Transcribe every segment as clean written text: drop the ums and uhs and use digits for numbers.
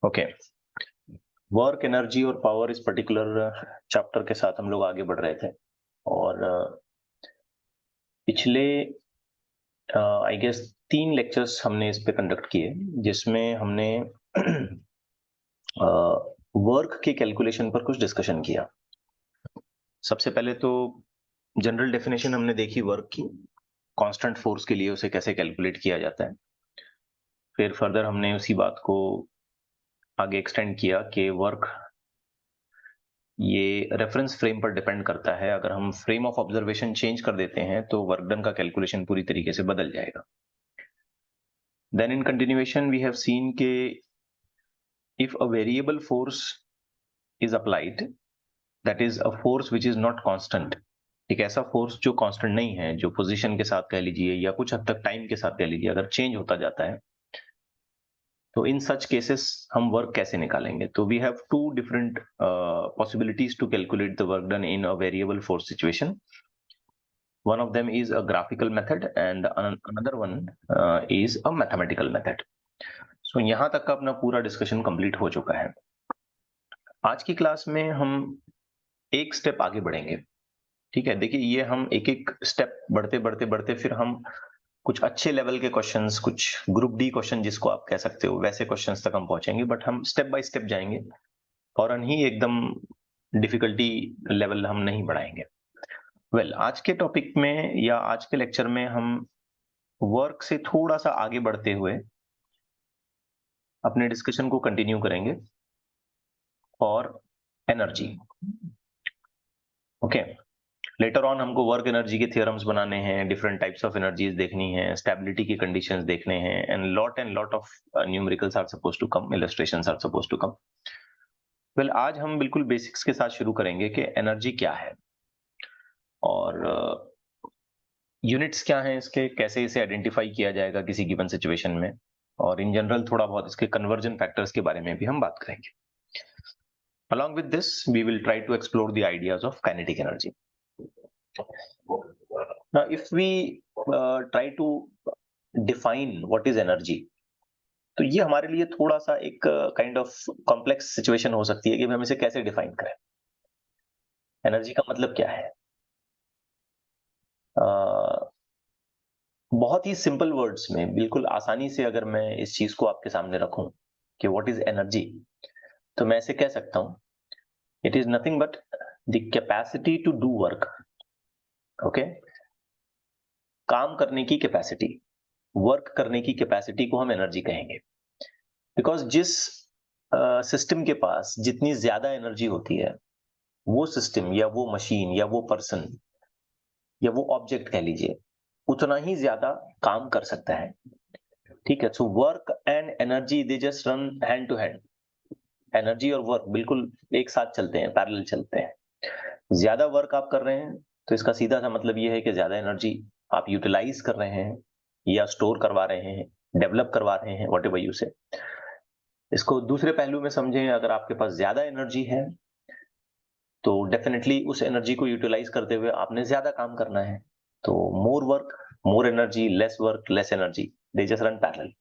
Okay, work energy और power इस particular chapter के साथ हम लोग आगे बढ़ रहे थे और पिछले आई गेस 3 लेक्चर्स हमने इस पे कंडक्ट किए जिसमें हमने वर्क के कैलकुलेशन पर कुछ डिस्कशन किया। सबसे पहले तो जनरल डेफिनेशन हमने देखी वर्क की, कांस्टेंट फोर्स के लिए उसे कैसे कैलकुलेट किया जाता है। फिर फर्दर हमने उसी बात को आगे एक्सटेंड किया कि वर्क ये रेफरेंस फ्रेम पर डिपेंड करता है। अगर हम फ्रेम ऑफ ऑब्जर्वेशन चेंज कर देते हैं तो वर्क डन का कैलकुलेशन पूरी तरीके से बदल जाएगा। Then in continuation we have seen के if a variable force is applied, that is a force which is not constant. एक ऐसा फोर्स जो कांस्टेंट नहीं है, जो पोजीशन के साथ कह लीजिए या कुछ हद तक टाइम के साथ कह लीजिए, अगर चेंज होता जाता है तो इन सच केसेस हम वर्क कैसे निकालेंगे। तो we have two different possibilities to calculate the work done in a variable force situation. One of them is a graphical method and another one is a mathematical method. So यहाँ तक का अपना पूरा discussion complete हो चुका है। आज की क्लास में हम एक स्टेप आगे बढ़ेंगे। ठीक है, देखिए ये हम एक एक स्टेप बढ़ते बढ़ते बढ़ते फिर हम कुछ अच्छे लेवल के क्वेश्चंस, कुछ ग्रुप डी क्वेश्चन जिसको आप कह सकते हो, वैसे क्वेश्चंस तक हम पहुंचेंगे। बट हम स्टेप बाय स्टेप जाएंगे, फौरन ही एकदम डिफिकल्टी लेवल हम नहीं बढ़ाएंगे। आज के टॉपिक में या आज के लेक्चर में हम वर्क से थोड़ा सा आगे बढ़ते हुए अपने डिस्कशन को कंटिन्यू करेंगे और एनर्जी। ओके, लेटर ऑन हमको वर्क एनर्जी के थ्योरम्स बनाने हैं, डिफरेंट टाइप्स ऑफ एनर्जीज देखनी है, स्टेबिलिटी की कंडीशंस देखने हैं, and lot of numericals are suppose to come, illustrations are suppose to come. आज हम बिल्कुल बेसिक्स के साथ शुरू करेंगे कि एनर्जी क्या है और यूनिट्स क्या हैं इसके, कैसे इसे आइडेंटिफाई किया जाएगा किसी गिवन सिचुएशन में, और इन जनरल थोड़ा बहुत इसके कन्वर्जन फैक्टर्स के बारे में भी हम बात करेंगे। Along with this, we will try to explore the ideas of kinetic energy. Now, if we try to define what is energy, तो ये हमारे लिए थोड़ा सा एक काइंड ऑफ कॉम्प्लेक्स सिचुएशन हो सकती है कि हम इसे कैसे डिफाइन करें। एनर्जी का मतलब क्या है? बहुत ही सिंपल वर्ड्स में, बिल्कुल आसानी से अगर मैं इस चीज को आपके सामने रखूं कि व्हाट इज एनर्जी, तो मैं ऐसे कह सकता हूं, it is nothing but the capacity to do work. Okay, काम करने की कैपेसिटी, वर्क करने की कैपेसिटी को हम एनर्जी कहेंगे। बिकॉज जिस सिस्टम के पास जितनी ज्यादा एनर्जी होती है, वो सिस्टम या वो मशीन या वो पर्सन या वो ऑब्जेक्ट कह लीजिए, उतना ही ज्यादा काम कर सकता है। ठीक है, so work and energy they just run hand to hand. Energy और वर्क बिल्कुल एक साथ चलते हैं, पैरेलल चलते हैं। ज्यादा वर्क आप कर रहे हैं तो इसका सीधा सा मतलब ये है कि ज्यादा एनर्जी आप यूटिलाइज कर रहे हैं या स्टोर करवा रहे हैं, डेवलप करवा रहे हैं, व्हाटएवर यू से। इसको दूसरे पहलू में समझें, अगर आपके पास ज्यादा एनर्जी है तो डेफिनेटली उस एनर्जी को यूटिलाइज करते हुए आपने ज्यादा काम करना है। तो more work, more energy, lace work, less energy, they just run parallel.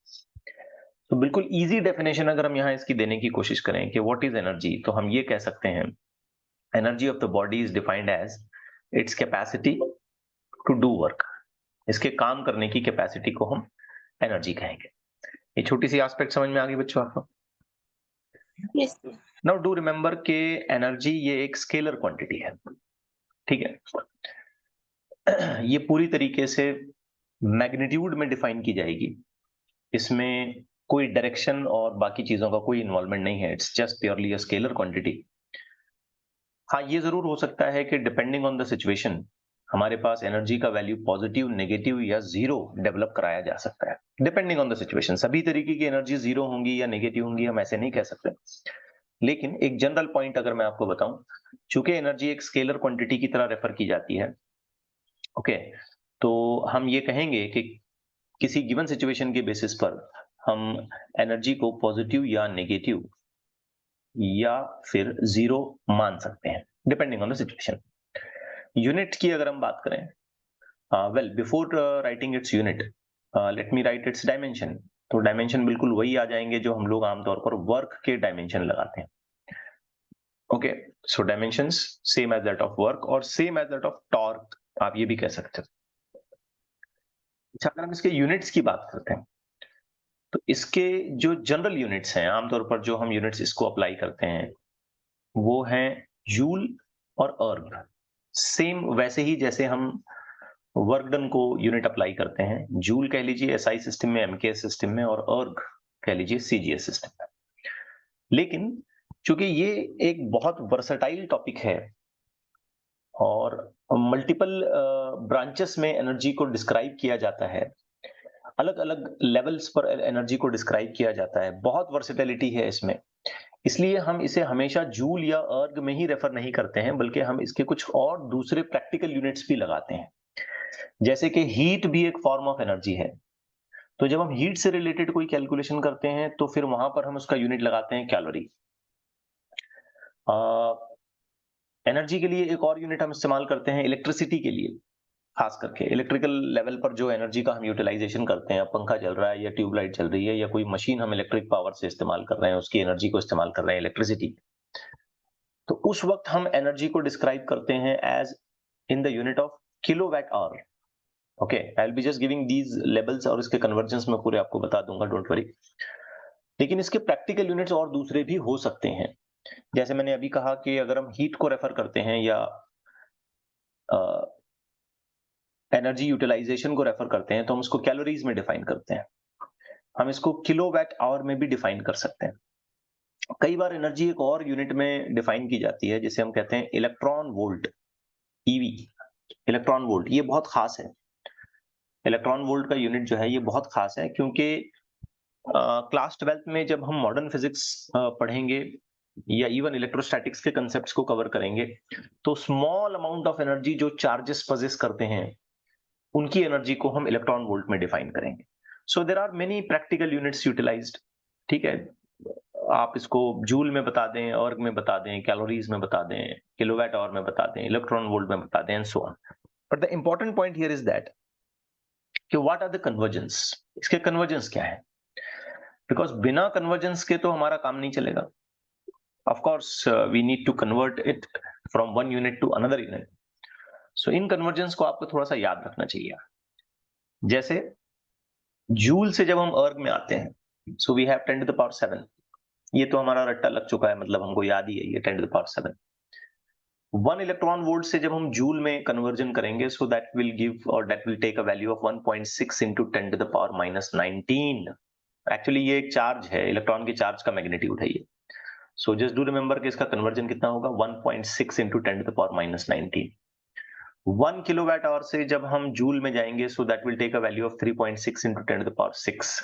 तो बिल्कुल इजी डेफिनेशन अगर हम यहाँ इसकी देने की कोशिश करें कि व्हाट इज एनर्जी, तो हम ये कह सकते हैं, energy of the body is defined as its capacity to do work. इसके काम करने की कैपेसिटी को हम एनर्जी कहेंगे। ये छोटी सी एस्पेक्ट समझ में आ गई बच्चों आपको? Yes. नाउ डू रिमेंबर के एनर्जी ये एक स्केलर क्वांटिटी है। ठीक है, ये पूरी तरीके से मैग्नीट्यूड में डिफाइन की जाएगी। इसमें कोई डायरेक्शन और बाकी चीजों का कोई इन्वॉल्वमेंट नहीं है। It's just purely a scalar quantity. हाँ, ये जरूर हो सकता है कि डिपेंडिंग ऑन द सिचुएशन हमारे पास एनर्जी का वैल्यू पॉजिटिव, नेगेटिव या जीरो डेवलप कराया जा सकता है, डिपेंडिंग ऑन द सिचुएशन। सभी तरीके की एनर्जी जीरो होंगी या नेगेटिव होंगी हम ऐसे नहीं कह सकते। लेकिन एक जनरल पॉइंट अगर मैं आपको बताऊं, चूंकि एनर्जी एक स्केलर क्वांटिटी की तरह रेफर की जाती है, ओके, तो हम ये कहेंगे कि किसी गिवन सिचुएशन के बेसिस पर हम एनर्जी को पॉजिटिव या नेगेटिव या फिर जीरो मान सकते हैं, depending on the situation. Unit की अगर हम बात करें, before writing its unit, let me right it's dimension. तो डायमेंशन बिल्कुल वही आ जाएंगे जो हम लोग आमतौर पर वर्क के डायमेंशन लगाते हैं। Okay, so dimensions same as that of work और same as that of torque, आप ये भी कह सकते हो। अच्छा, अगर हम इसके यूनिट्स की बात करते हैं तो इसके जो जनरल यूनिट्स हैं, आमतौर पर जो हम यूनिट्स इसको अप्लाई करते हैं वो हैं जूल और अर्ग। सेम वैसे ही जैसे हम वर्क डन को यूनिट अप्लाई करते हैं, जूल कह लीजिए एसआई सिस्टम में, एमकेएस सिस्टम में, और अर्ग कह लीजिए सीजीएस सिस्टम में। लेकिन चूंकि ये एक बहुत वर्सटाइल टॉपिक है और मल्टीपल ब्रांचेस में एनर्जी को डिस्क्राइब किया जाता है, अलग अलग लेवल्स पर एनर्जी को डिस्क्राइब किया जाता है, बहुत वर्सेटिलिटी है इसमें, इसलिए हम इसे हमेशा जूल या अर्ग में ही रेफर नहीं करते हैं, बल्कि हम इसके कुछ और दूसरे प्रैक्टिकल यूनिट्स भी लगाते हैं। जैसे कि हीट भी एक फॉर्म ऑफ एनर्जी है, तो जब हम हीट से रिलेटेड कोई कैलकुलेशन करते हैं तो फिर वहां पर हम उसका यूनिट लगाते हैं कैलोरी। एनर्जी के लिए एक और यूनिट हम इस्तेमाल करते हैं इलेक्ट्रिसिटी के लिए, खास करके इलेक्ट्रिकल लेवल पर जो एनर्जी का हम यूटिलाइजेशन करते हैं, पंखा चल रहा है या ट्यूबलाइट चल रही है या कोई मशीन हम इलेक्ट्रिक पावर से इस्तेमाल कर रहे हैं, उसकी एनर्जी को इस्तेमाल कर रहे हैं, इलेक्ट्रिसिटी, तो उस वक्त हम एनर्जी को डिस्क्राइब करते हैं as in the unit of kilowatt hour. Okay, I will be just giving these levels और इसके कन्वर्जन्स मैं पूरे आपको बता दूंगा, डोंट वरी। लेकिन इसके प्रैक्टिकल यूनिट्स और दूसरे भी हो सकते हैं। जैसे मैंने अभी कहा कि अगर हम हीट को रेफर करते हैं या एनर्जी यूटिलाइजेशन को रेफर करते हैं तो हम इसको कैलोरीज में डिफाइन करते हैं, हम इसको किलोवाट आवर में भी डिफाइन कर सकते हैं। कई बार एनर्जी एक और यूनिट में डिफाइन की जाती है जिसे हम कहते हैं electron volt, EV. Electron volt ये बहुत खास है, इलेक्ट्रॉन वोल्ट का यूनिट जो है ये बहुत खास है, क्योंकि क्लास 12th में जब हम मॉडर्न फिजिक्स पढ़ेंगे या इवन इलेक्ट्रोस्टैटिक्स के कंसेप्ट्स को कवर करेंगे तो स्मॉल अमाउंट ऑफ एनर्जी जो चार्जेस पजेस करते हैं उनकी एनर्जी को हम इलेक्ट्रॉन वोल्ट में डिफाइन करेंगे। So there are many practical units utilized, ठीक है, आप इसको जूल में बता दें, अर्ग में बता दें, कैलोरीज में बता दें, किलोवाट आवर में बता दें, इलेक्ट्रॉन वोल्ट में बता दें, and so on. But the important point here is that कि व्हाट आर द कन्वर्जेंस, इसके कन्वर्जेंस क्या है, बिकॉज बिना कन्वर्जेंस के तो हमारा काम नहीं चलेगा। Of course we need to convert it from one unit to another unit, so इन कन्वर्जेंस को आपको थोड़ा सा याद रखना चाहिए। जैसे जूल से जब हम अर्ग में आते हैं, so we have 10 to the power 7, ये तो हमारा रट्टा लग चुका है, मतलब हमको याद ही है ये 10 to the power 7। 1 electron volt से जब हम जूल में कन्वर्जन करेंगे सो दैट विल गिव और that will take a value of 1.6 into 10 to the power minus 19। Actually ये एक चार्ज है, इलेक्ट्रॉन के चार्ज का मैग्नीट्यूड है ये। सो जस्ट डू रिमेंबर कि इसका कन्वर्जन कितना होगा, 1.6 into 10 to the power minus 19। 1 kilowatt hour से जब हम जूल में जाएंगे so that will take a value of 3.6 into 10 to the power 6।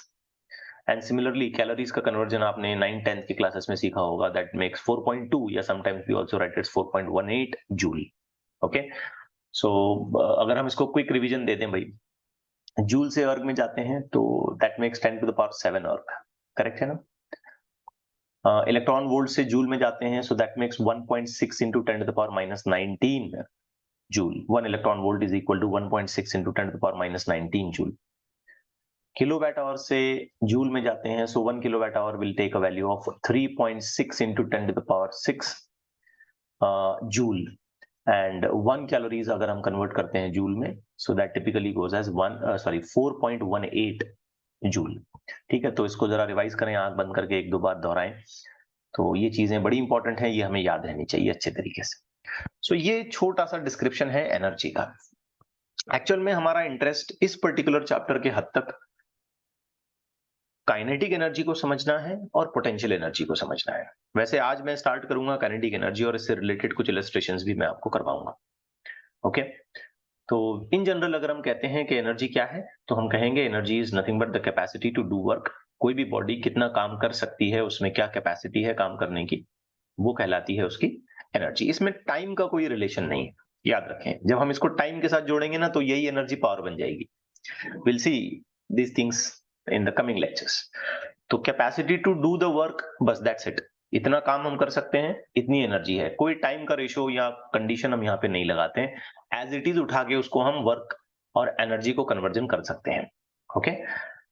And similarly calories का कन्वर्जन आपने 9th-10th की क्लासेस में सीखा होगा, दैट मेक्स 4.2 या sometimes we also write it's 4.18 joule. Okay, so अगर हम इसको क्विक रिवीजन दे दें भाई, जूल से अर्ग में जाते हैं तो that makes 10 to the power 7 अर्ग, करेक्ट है ना। इलेक्ट्रॉन वोल्ट से जूल में जाते हैं so that makes 1.6 into 10 to the power minus 19 joule. 1 electron volt is equal to 1.6 into 10 to the power minus 19 joule. Kilowatt hour से joule में जाते हैं so 1 kilowatt hour will take a value of 3.6 into 10 to the power 6 joule. And 1 calories अगर हम convert करते हैं joule में so that typically goes as 4.18 joule. ठीक है, तो इसको जरा रिवाइज करें, आंख बंद करके एक दो बार दोहराएं, तो ये चीजें बड़ी इंपॉर्टेंट है, ये हमें याद रहनी चाहिए अच्छे तरीके से। सो ये छोटा सा डिस्क्रिप्शन है एनर्जी का। एक्चुअल में हमारा इंटरेस्ट इस पर्टिकुलर चैप्टर के हद तक काइनेटिक एनर्जी को समझना है और पोटेंशियल एनर्जी को समझना है। वैसे आज मैं स्टार्ट करूंगा काइनेटिक एनर्जी और इससे रिलेटेड कुछ इलस्ट्रेशंस भी मैं आपको करवाऊंगा। ओके, तो इन जनरल अगर हम कहते हैं कि एनर्जी क्या है तो हम कहेंगे energy is nothing but the capacity to do work. कोई भी बॉडी कितना काम कर सकती है, उसमें क्या कैपेसिटी है काम करने की, वो कहलाती है उसकी एनर्जी। इसमें टाइम का कोई रिलेशन नहीं है, याद रखें। जब हम इसको टाइम के साथ जोड़ेंगे ना तो यही एनर्जी पावर बन जाएगी। Will see these things in the coming lectures. तो capacity to do the work, बस दैट्स इट, इतना काम हम कर सकते हैं, इतनी एनर्जी है। कोई टाइम का रेशो या कंडीशन हम यहाँ पे नहीं लगाते हैं, एज इट इज उठा के उसको हम वर्क और एनर्जी को कन्वर्जन कर सकते हैं। ओके,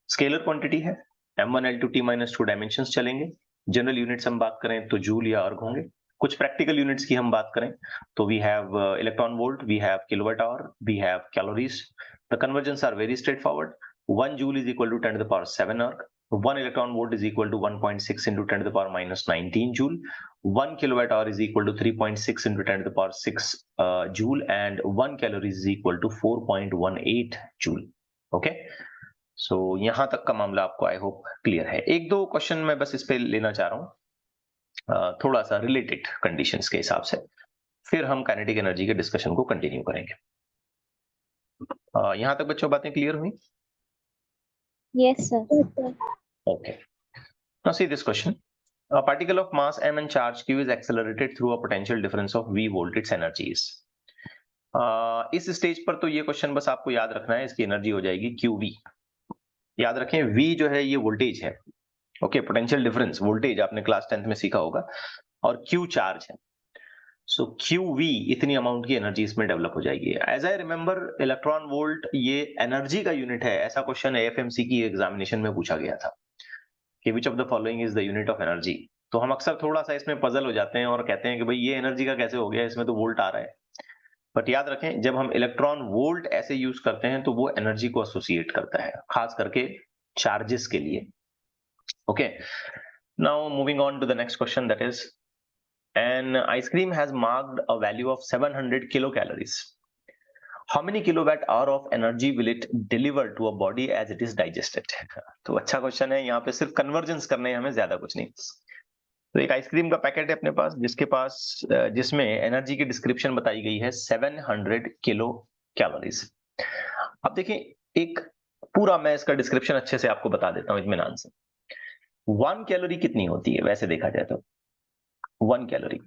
स्केलर क्वांटिटी है, M1L2T - 2 डायमेंशंस चलेंगे। जनरल यूनिट्स हम बात करें तो जूल या अर्ग होंगे। कुछ प्रैक्टिकल यूनिट्स की हम बात करें तो we have electron volt, we have kilowatt hour, we have calories. The conversions are very straightforward. 1 joule is equal to 10⁻7 erg, 1 electron volt is equal to 1.6 into 10⁻19 joule, 1 kilowatt hour is equal to 3.6 into 10⁻6 joule, and 1 calorie is equal to 4.18 joule. Okay, so यहां तक का मामला आपको I hope clear है। एक दो question मैं बस इस पे लेना चाह रहा हूं थोड़ा सा रिलेटेड कंडीशंस के हिसाब से, फिर हम काइनेटिक एनर्जी के डिस्कशन को कंटिन्यू करेंगे। यहां तक बच्चों बातें क्लियर हुई? Yes, sir. Okay. Now see this question. A particle of mass m and charge q is accelerated through a potential difference of v volt. Its energy is. इस stage पर तो ये क्वेश्चन बस आपको याद रखना है, इसकी एनर्जी हो जाएगी QV। याद रखें V जो है ये वोल्टेज है। ओके, पोटेंशियल डिफरेंस वोल्टेज आपने क्लास 10th में सीखा होगा, और Q चार्ज है। सो QV इतनी अमाउंट की एनर्जी इसमें डेवलप हो जाएगी। As I remember electron volt ये एनर्जी का यूनिट है, ऐसा क्वेश्चन AFMC की एग्जामिनेशन में पूछा गया था कि which of the following is the unit of energy. तो हम अक्सर थोड़ा सा इसमें पजल हो जाते हैं और कहते हैं कि भाई ये एनर्जी का कैसे हो गया, इसमें तो वोल्ट आ रहा है। बट याद रखें, जब हम इलेक्ट्रॉन वोल्ट ऐसे यूज करते हैं तो वो एनर्जी को एसोसिएट करता है, खास करके चार्जेस के लिए। Okay, now moving on to the next question, that is an ice cream has marked a value of 700 kilocalories. How many kilowatt hour of energy will it deliver to a body as it is digested? तो अच्छा question है, यहाँ पे सिर्फ convergence करने हैं हमें, ज्यादा कुछ नहीं। तो एक आइसक्रीम का पैकेट है अपने पास जिसमें एनर्जी की डिस्क्रिप्शन बताई गई है 700 किलो कैलोरीज। अब देखिए, एक पूरा मैं इसका डिस्क्रिप्शन अच्छे से आपको बता देता हूं इत्मीनान से। 1 कैलोरी कितनी होती है वैसे देखा जाए तो? 1 कैलोरी,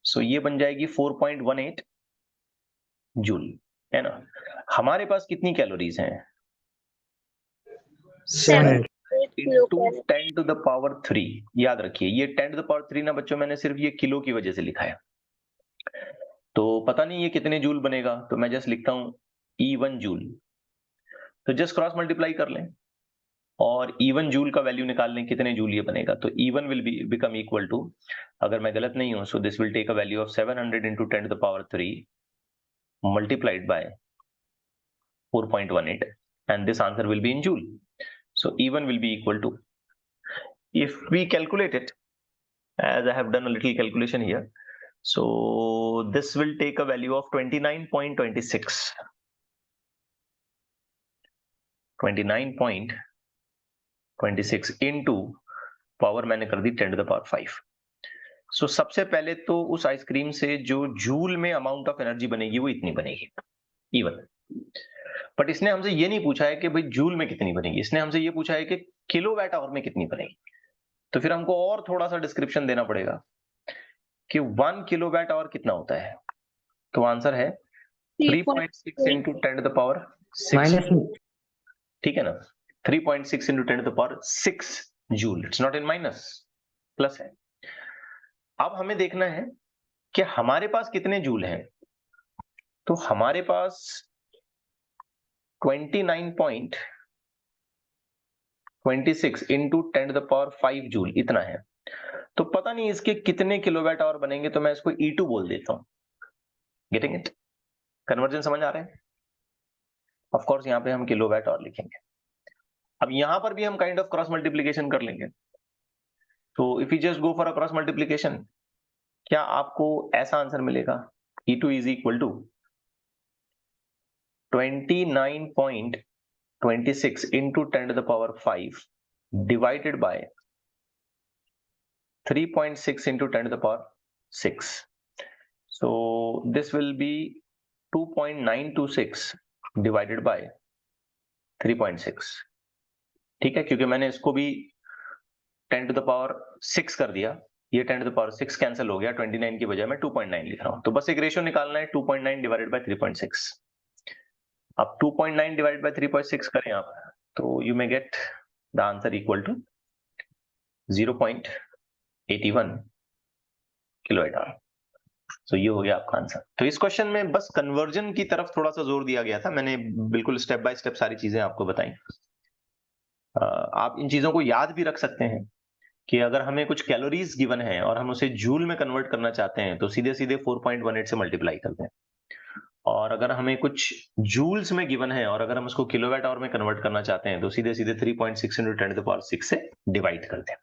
सो ये बन जाएगी 4.18 जूल, है ना। हमारे पास कितनी कैलोरीज हैं? 7 into 10 to the power 3। याद रखिए, ये 10 to the power 3 ना बच्चों, मैंने सिर्फ ये किलो की वजह से लिखा है, तो पता नहीं ये कितने जूल बनेगा, तो मैं जस्ट लिखता हूं E1 जूल। तो जस्ट क्रॉस मल्टीप्लाई कर लें और E1 जूल का वैल्यू निकाल लें कितने जूल ये बनेगा। तो E1 will become equal to, अगर मैं गलत नहीं हूं, so this will take a value of 700 into 10 to the power 3 multiplied by 4.18, and this answer will be in joule. So E1 will be equal to, if we calculate it, as I have done a little calculation here, so this will take a value of 29.26 into power मैंने कर दी 10 to the power 5। सो सबसे पहले तो उस ice cream से जो joule में amount of energy बनेगी वो इतनी बनेगी, E1। बट इसने हमसे ये नहीं पूछा है कि भाई जूल में कितनी बनेगी, इसने हमसे ये पूछा है कि किलोवाट आवर में कितनी बनेगी। तो फिर हमको और थोड़ा सा डिस्क्रिप्शन देना पड़ेगा कि 1 किलोवाट आवर कितना होता है। तो आंसर है 3.6 into 10 to the power 6, ठीक है ना। 3.6 into 10 to the power 6 joule, it's not in minus, plus है। अब हमें देखना है कि हमारे पास कितने जूल हैं। तो हमारे पास 29.26 into 10 to the power 5 joule इतना है। तो पता नहीं इसके कितने किलोवाट आवर बनेंगे, तो मैं इसको E2 बोल देता हूं। Getting it? कन्वर्जन समझ आ रहा है? ऑफ कोर्स यहाँ पे हम किलोवाट आवर लिखेंगे। अब यहां पर भी हम काइंड ऑफ क्रॉस मल्टीप्लीकेशन कर लेंगे। तो if you just go for a cross multiplication, क्या आपको ऐसा आंसर मिलेगा? E2 is equal to 29.26 into 10 to the power 5 divided by 3.6 into 10 to the power 6. So this will be 2.926 divided by 3.6, ठीक है, क्योंकि मैंने इसको भी 10 to the power 6 कर दिया, ये 10 to the power 6 कैंसिल हो गया, 29 की बजाय मैं 2.9 लिख रहा हूं। तो बस एक रेशियो निकालना है, 2.9 डिवाइडेड बाय 3.6। अब 2.9 डिवाइडेड बाय 3.6 करें आप, तो you may get the answer equal to 0.81 kilowatt hour. तो ये हो गया आपका आंसर। तो इस क्वेश्चन में बस कन्वर्जन की तरफ थोड़ा सा जोर दिया गया था, मैंने बिल्कुल स्टेप बाय स्टेप सारी चीजें आपको बताई। आप इन चीजों को याद भी रख सकते हैं कि अगर हमें कुछ कैलोरीज गिवन है और हम उसे जूल में कन्वर्ट करना चाहते हैं तो सीधे सीधे 4.18 से मल्टीप्लाई करते हैं, और अगर हमें कुछ जूल्स में गिवन है और अगर हम उसको किलोवाट आवर में कन्वर्ट करना चाहते हैं तो सीधे सीधे 3.6 into 10⁶ से डिवाइड करते हैं।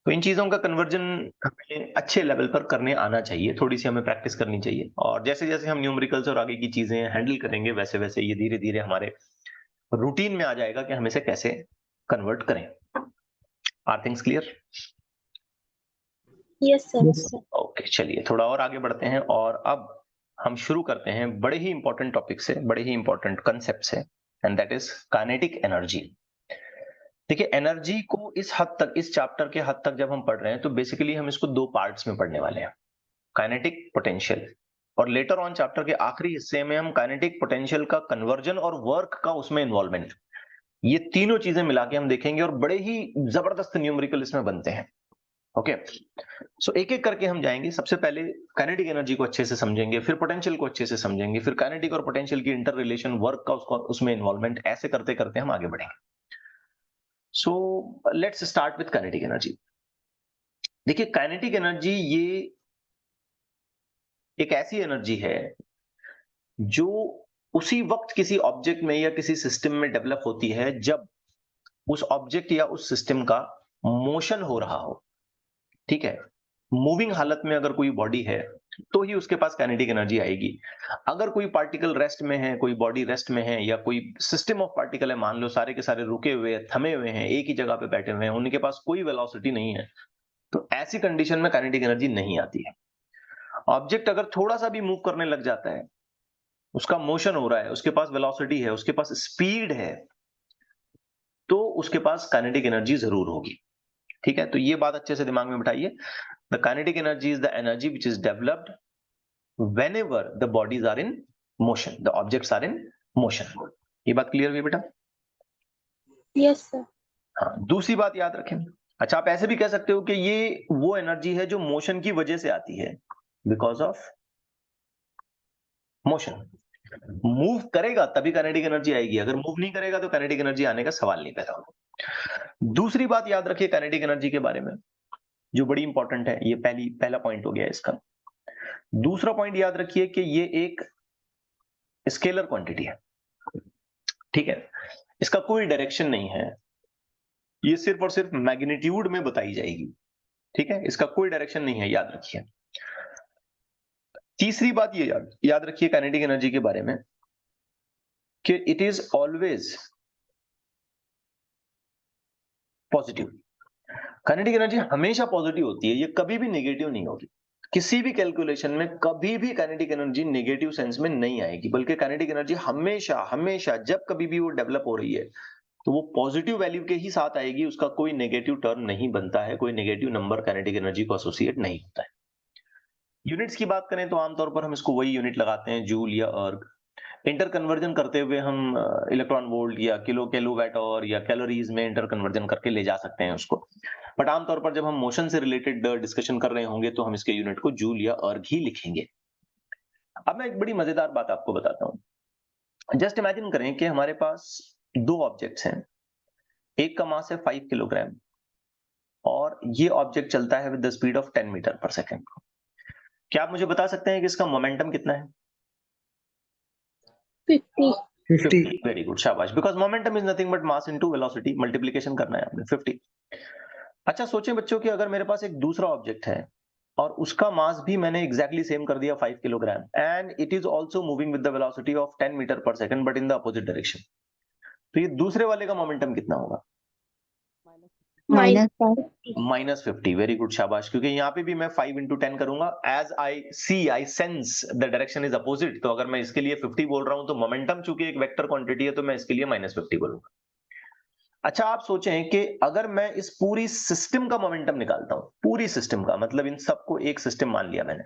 तो इन चीजों का कन्वर्जन हमें अच्छे लेवल पर करने आना चाहिए, थोड़ी सी हमें प्रैक्टिस करनी चाहिए, और जैसे जैसे हम न्यूमेरिकल्स और आगे की चीजें हैंडल करेंगे वैसे वैसे ये धीरे धीरे हमारे रूटीन में आ जाएगा कि हम इसे कैसे कन्वर्ट करें। Are things clear? Yes, sir. Okay, चलिए थोड़ा और आगे बढ़ते हैं और अब हम शुरू करते हैं बड़े ही इंपॉर्टेंट टॉपिक से, बड़े ही इंपॉर्टेंट कंसेप्ट से, and that is kinetic energy. देखिए, एनर्जी को इस हद तक, इस चैप्टर के हद तक जब हम पढ़ रहे हैं तो बेसिकली हम इसको दो पार्ट्स में पढ़ने वाले हैं, काइनेटिक पोटेंशियल, और लेटर ऑन चैप्टर के आखिरी हिस्से में हम काइनेटिक पोटेंशियल का कन्वर्जन और वर्क का उसमें इन्वॉल्वमेंट, ये तीनों चीजें मिला के हम देखेंगे और बड़े ही जबरदस्त न्यूमेरिकल इसमें बनते हैं। ओके, सो एक एक करके हम जाएंगे। सबसे पहले काइनेटिक एनर्जी को अच्छे से समझेंगे, फिर पोटेंशियल को अच्छे से समझेंगे, फिर काइनेटिक और पोटेंशियल की इंटर रिलेशन, वर्क का उसमें इन्वॉल्वमेंट, ऐसे करते करते हम आगे बढ़ेंगे। So let's start with kinetic energy. देखिए, काइनेटिक एनर्जी ये एक ऐसी एनर्जी है जो उसी वक्त किसी ऑब्जेक्ट में या किसी सिस्टम में डेवलप होती है जब उस ऑब्जेक्ट या उस सिस्टम का मोशन हो रहा हो। ठीक है, मूविंग हालत में अगर कोई बॉडी है तो ही उसके पास काइनेटिक एनर्जी आएगी। अगर कोई पार्टिकल रेस्ट में है, कोई बॉडी रेस्ट में है, या कोई सिस्टम ऑफ पार्टिकल है, मान लो सारे के सारे रुके हुए, थमे हुए हैं, एक ही जगह पे बैठे हुए हैं, उनके पास कोई वेलोसिटी नहीं है, तो ऐसी कंडीशन में काइनेटिक एनर्जी नहीं आती है। ऑब्जेक्ट अगर थोड़ा सा भी मूव करने लग जाता है, उसका मोशन हो रहा है, उसके पास वेलोसिटी है, उसके पास स्पीड है, तो उसके पास काइनेटिक एनर्जी जरूर होगी। ठीक है, तो ये बात अच्छे से दिमाग में बिठाइए। The kinetic energy is the energy which is developed whenever the bodies are in motion, the objects are in motion। ये बात क्लियर हुई बेटा? Yes, sir. हाँ, दूसरी बात याद रखें। अच्छा, आप ऐसे भी कह सकते हो कि ये वो एनर्जी है जो मोशन की वजह से आती है, बिकॉज ऑफ मोशन। मूव करेगा तभी काइनेटिक एनर्जी आएगी, अगर मूव नहीं करेगा तो काइनेटिक एनर्जी आने का सवाल नहीं पैदा होगा। दूसरी बात याद रखिए काइनेटिक एनर्जी के बारे में, जो बड़ी इंपॉर्टेंट है, ये पहला पॉइंट हो गया इसका। दूसरा पॉइंट याद रखिए कि ये एक स्केलर क्वांटिटी है। ठीक है, इसका कोई डायरेक्शन नहीं है, ये सिर्फ और सिर्फ मैग्नीट्यूड में बताई जाएगी। ठीक है, इसका कोई डायरेक्शन नहीं है, याद रखिए। तीसरी बात ये याद रखिए काइनेटिक एनर्जी के बारे में कि it is always positive. Kinetic energy हमेशा पॉजिटिव होती है, ये कभी भी नेगेटिव नहीं होगी। किसी भी कैलकुलेशन में कभी भी काइनेटिक एनर्जी नेगेटिव सेंस में नहीं आएगी, बल्कि काइनेटिक एनर्जी हमेशा हमेशा जब कभी भी वो डेवलप हो रही है तो वो पॉजिटिव वैल्यू के ही साथ आएगी, उसका कोई नेगेटिव टर्म नहीं बनता है, कोई नेगेटिव नंबर काइनेटिक एनर्जी को एसोसिएट नहीं होता है। यूनिट्स की बात करें तो आमतौर पर हम इसको वही यूनिट लगाते हैं, जूल या अर्ग। इंटर कन्वर्जन करते हुए हम इलेक्ट्रॉन वोल्ट या किलोवाट आवर या कैलोरीज में इंटर कन्वर्जन करके ले जा सकते हैं उसको, बट आमतौर पर जब हम मोशन से रिलेटेड डिस्कशन कर रहे होंगे तो हम इसके यूनिट को जूल या अर्ग ही लिखेंगे। अब मैं एक बड़ी मजेदार बात आपको बताता हूं। जस्ट इमेजिन करें कि हमारे पास दो ऑब्जेक्ट्स हैं, एक का मास है 5 किलोग्राम और ये ऑब्जेक्ट चलता है with the speed of 10 metre per second. क्या आप मुझे बता सकते हैं कि इसका मोमेंटम कितना है? 50. वेरी गुड, शाबाश। Because momentum is nothing but mass into velocity, multiplication करना है आपने, 50। अच्छा, सोचें बच्चों कि अगर मेरे पास एक दूसरा ऑब्जेक्ट है और उसका मास भी मैंने एग्जैक्टली सेम कर दिया 5 kilogram, and it is also moving with the velocity of 10 metre per second but in the opposite direction, तो ये दूसरे वाले का मोमेंटम कितना होगा? -50। वेरी गुड, शाबाश। क्योंकि यहाँ पे भी मैं 5 into 10 करूंगा, as I see I sense the direction is opposite, तो अगर मैं इसके लिए 50 बोल रहा हूं तो मोमेंटम चूंकि एक वेक्टर क्वांटिटी है तो मैं इसके लिए -50 बोलूंगा। अच्छा, आप सोचें कि अगर मैं इस पूरी सिस्टम का मोमेंटम निकालता हूं, पूरी सिस्टम का मतलब इन सबको एक सिस्टम मान लिया मैंने,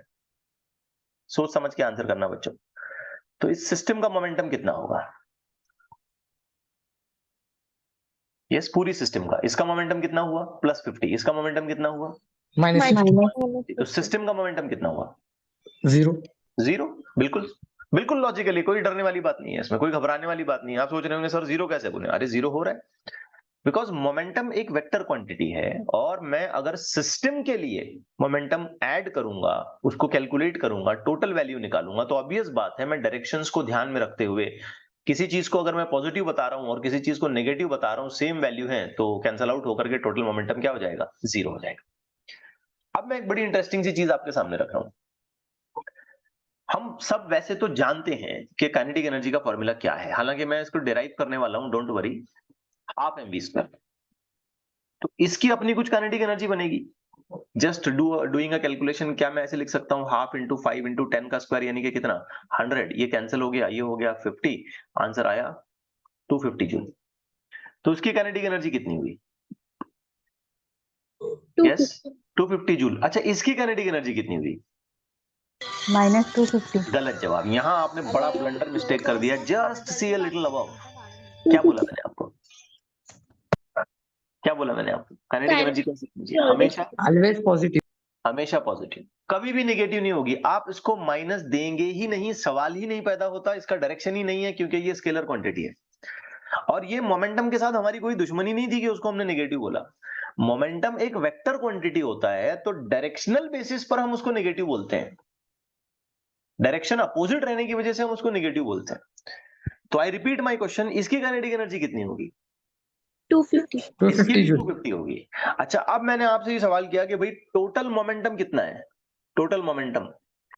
सोच समझ के आंसर करना बच्चों, तो इस सिस्टम का मोमेंटम कितना होगा? यस, पूरी सिस्टम का। इसका मोमेंटम कितना हुआ? +50। इसका मोमेंटम कितना हुआ? तो सिस्टम का मोमेंटम कितना हुआ? 0। बिल्कुल बिल्कुल लॉजिकली, कोई डरने वाली बात नहीं है इसमें, कोई घबराने वाली बात नहीं है। आप सोच रहे होंगे सर जीरो कैसे बोले? अरे जीरो हो रहा है, बिकॉज मोमेंटम एक वेक्टर क्वांटिटी है, और मैं अगर सिस्टम के लिए मोमेंटम ऐड करूंगा, उसको कैलकुलेट करूंगा, टोटल वैल्यू निकालूंगा, तो ऑब्वियस बात है मैं डायरेक्शंस को ध्यान में रखते हुए किसी चीज को अगर मैं पॉजिटिव बता रहा हूं और किसी चीज को नेगेटिव बता रहा हूं, सेम वैल्यू है, तो कैंसल आउट होकर के टोटल मोमेंटम क्या हो जाएगा? जीरो हो जाएगा। अब मैं एक बड़ी इंटरेस्टिंग सी चीज आपके सामने रख रहा हूं। हम सब वैसे तो जानते हैं कि काइनेटिक एनर्जी का फॉर्मूला क्या है, हालांकि मैं इसको डिराइव करने वाला हूं, don't worry, half m v square. तो इसकी अपनी कुछ काइनेटिक एनर्जी बनेगी। जस्ट डूइंग अ कैलकुलेशन, क्या मैं ऐसे लिख सकता हूँ हाफ इंटू 5 इंटू 10 का स्क्वायर, यानी कि कितना? 100। ये कैंसिल हो गया, ये हो गया 50, आंसर आया 250 जूल। तो उसकी काइनेटिक एनर्जी कितनी हुई? Yes, 250 joule. अच्छा, इसकी काइनेटिक एनर्जी कितनी हुई? -250। गलत जवाब। यहां आपने बड़ा ब्लंडर मिस्टेक कर दिया। Just see a little above. क्या बोला मैंने आपको? क्या बोला मैंने आपको? काइनेटिक एनर्जी कैसे कीजिए? हमेशा ऑलवेज पॉजिटिव। हमेशा पॉजिटिव, कभी भी नेगेटिव नहीं होगी। आप इसको माइनस देंगे ही नहीं, सवाल ही नहीं पैदा होता, इसका डायरेक्शन ही नहीं है, क्योंकि ये स्केलर क्वांटिटी है। और ये मोमेंटम के साथ हमारी कोई दुश्मनी नहीं थी कि उसको हमने नेगेटिव बोला। मोमेंटम एक वेक्टर क्वांटिटी होता है, तो डायरेक्शनल बेसिस पर हम उसको नेगेटिव बोलते हैं। डायरेक्शन अपोजिट रहने की वजह से हम उसको नेगेटिव बोलते हैं। तो आई रिपीट माय क्वेश्चन, इसकी काइनेटिक एनर्जी कितनी होगी? 250। इसकी 250 भी जूल। 250 होगी। अच्छा, अब मैंने आपसे ये सवाल किया कि भाई टोटल मोमेंटम कितना है? टोटल मोमेंटम,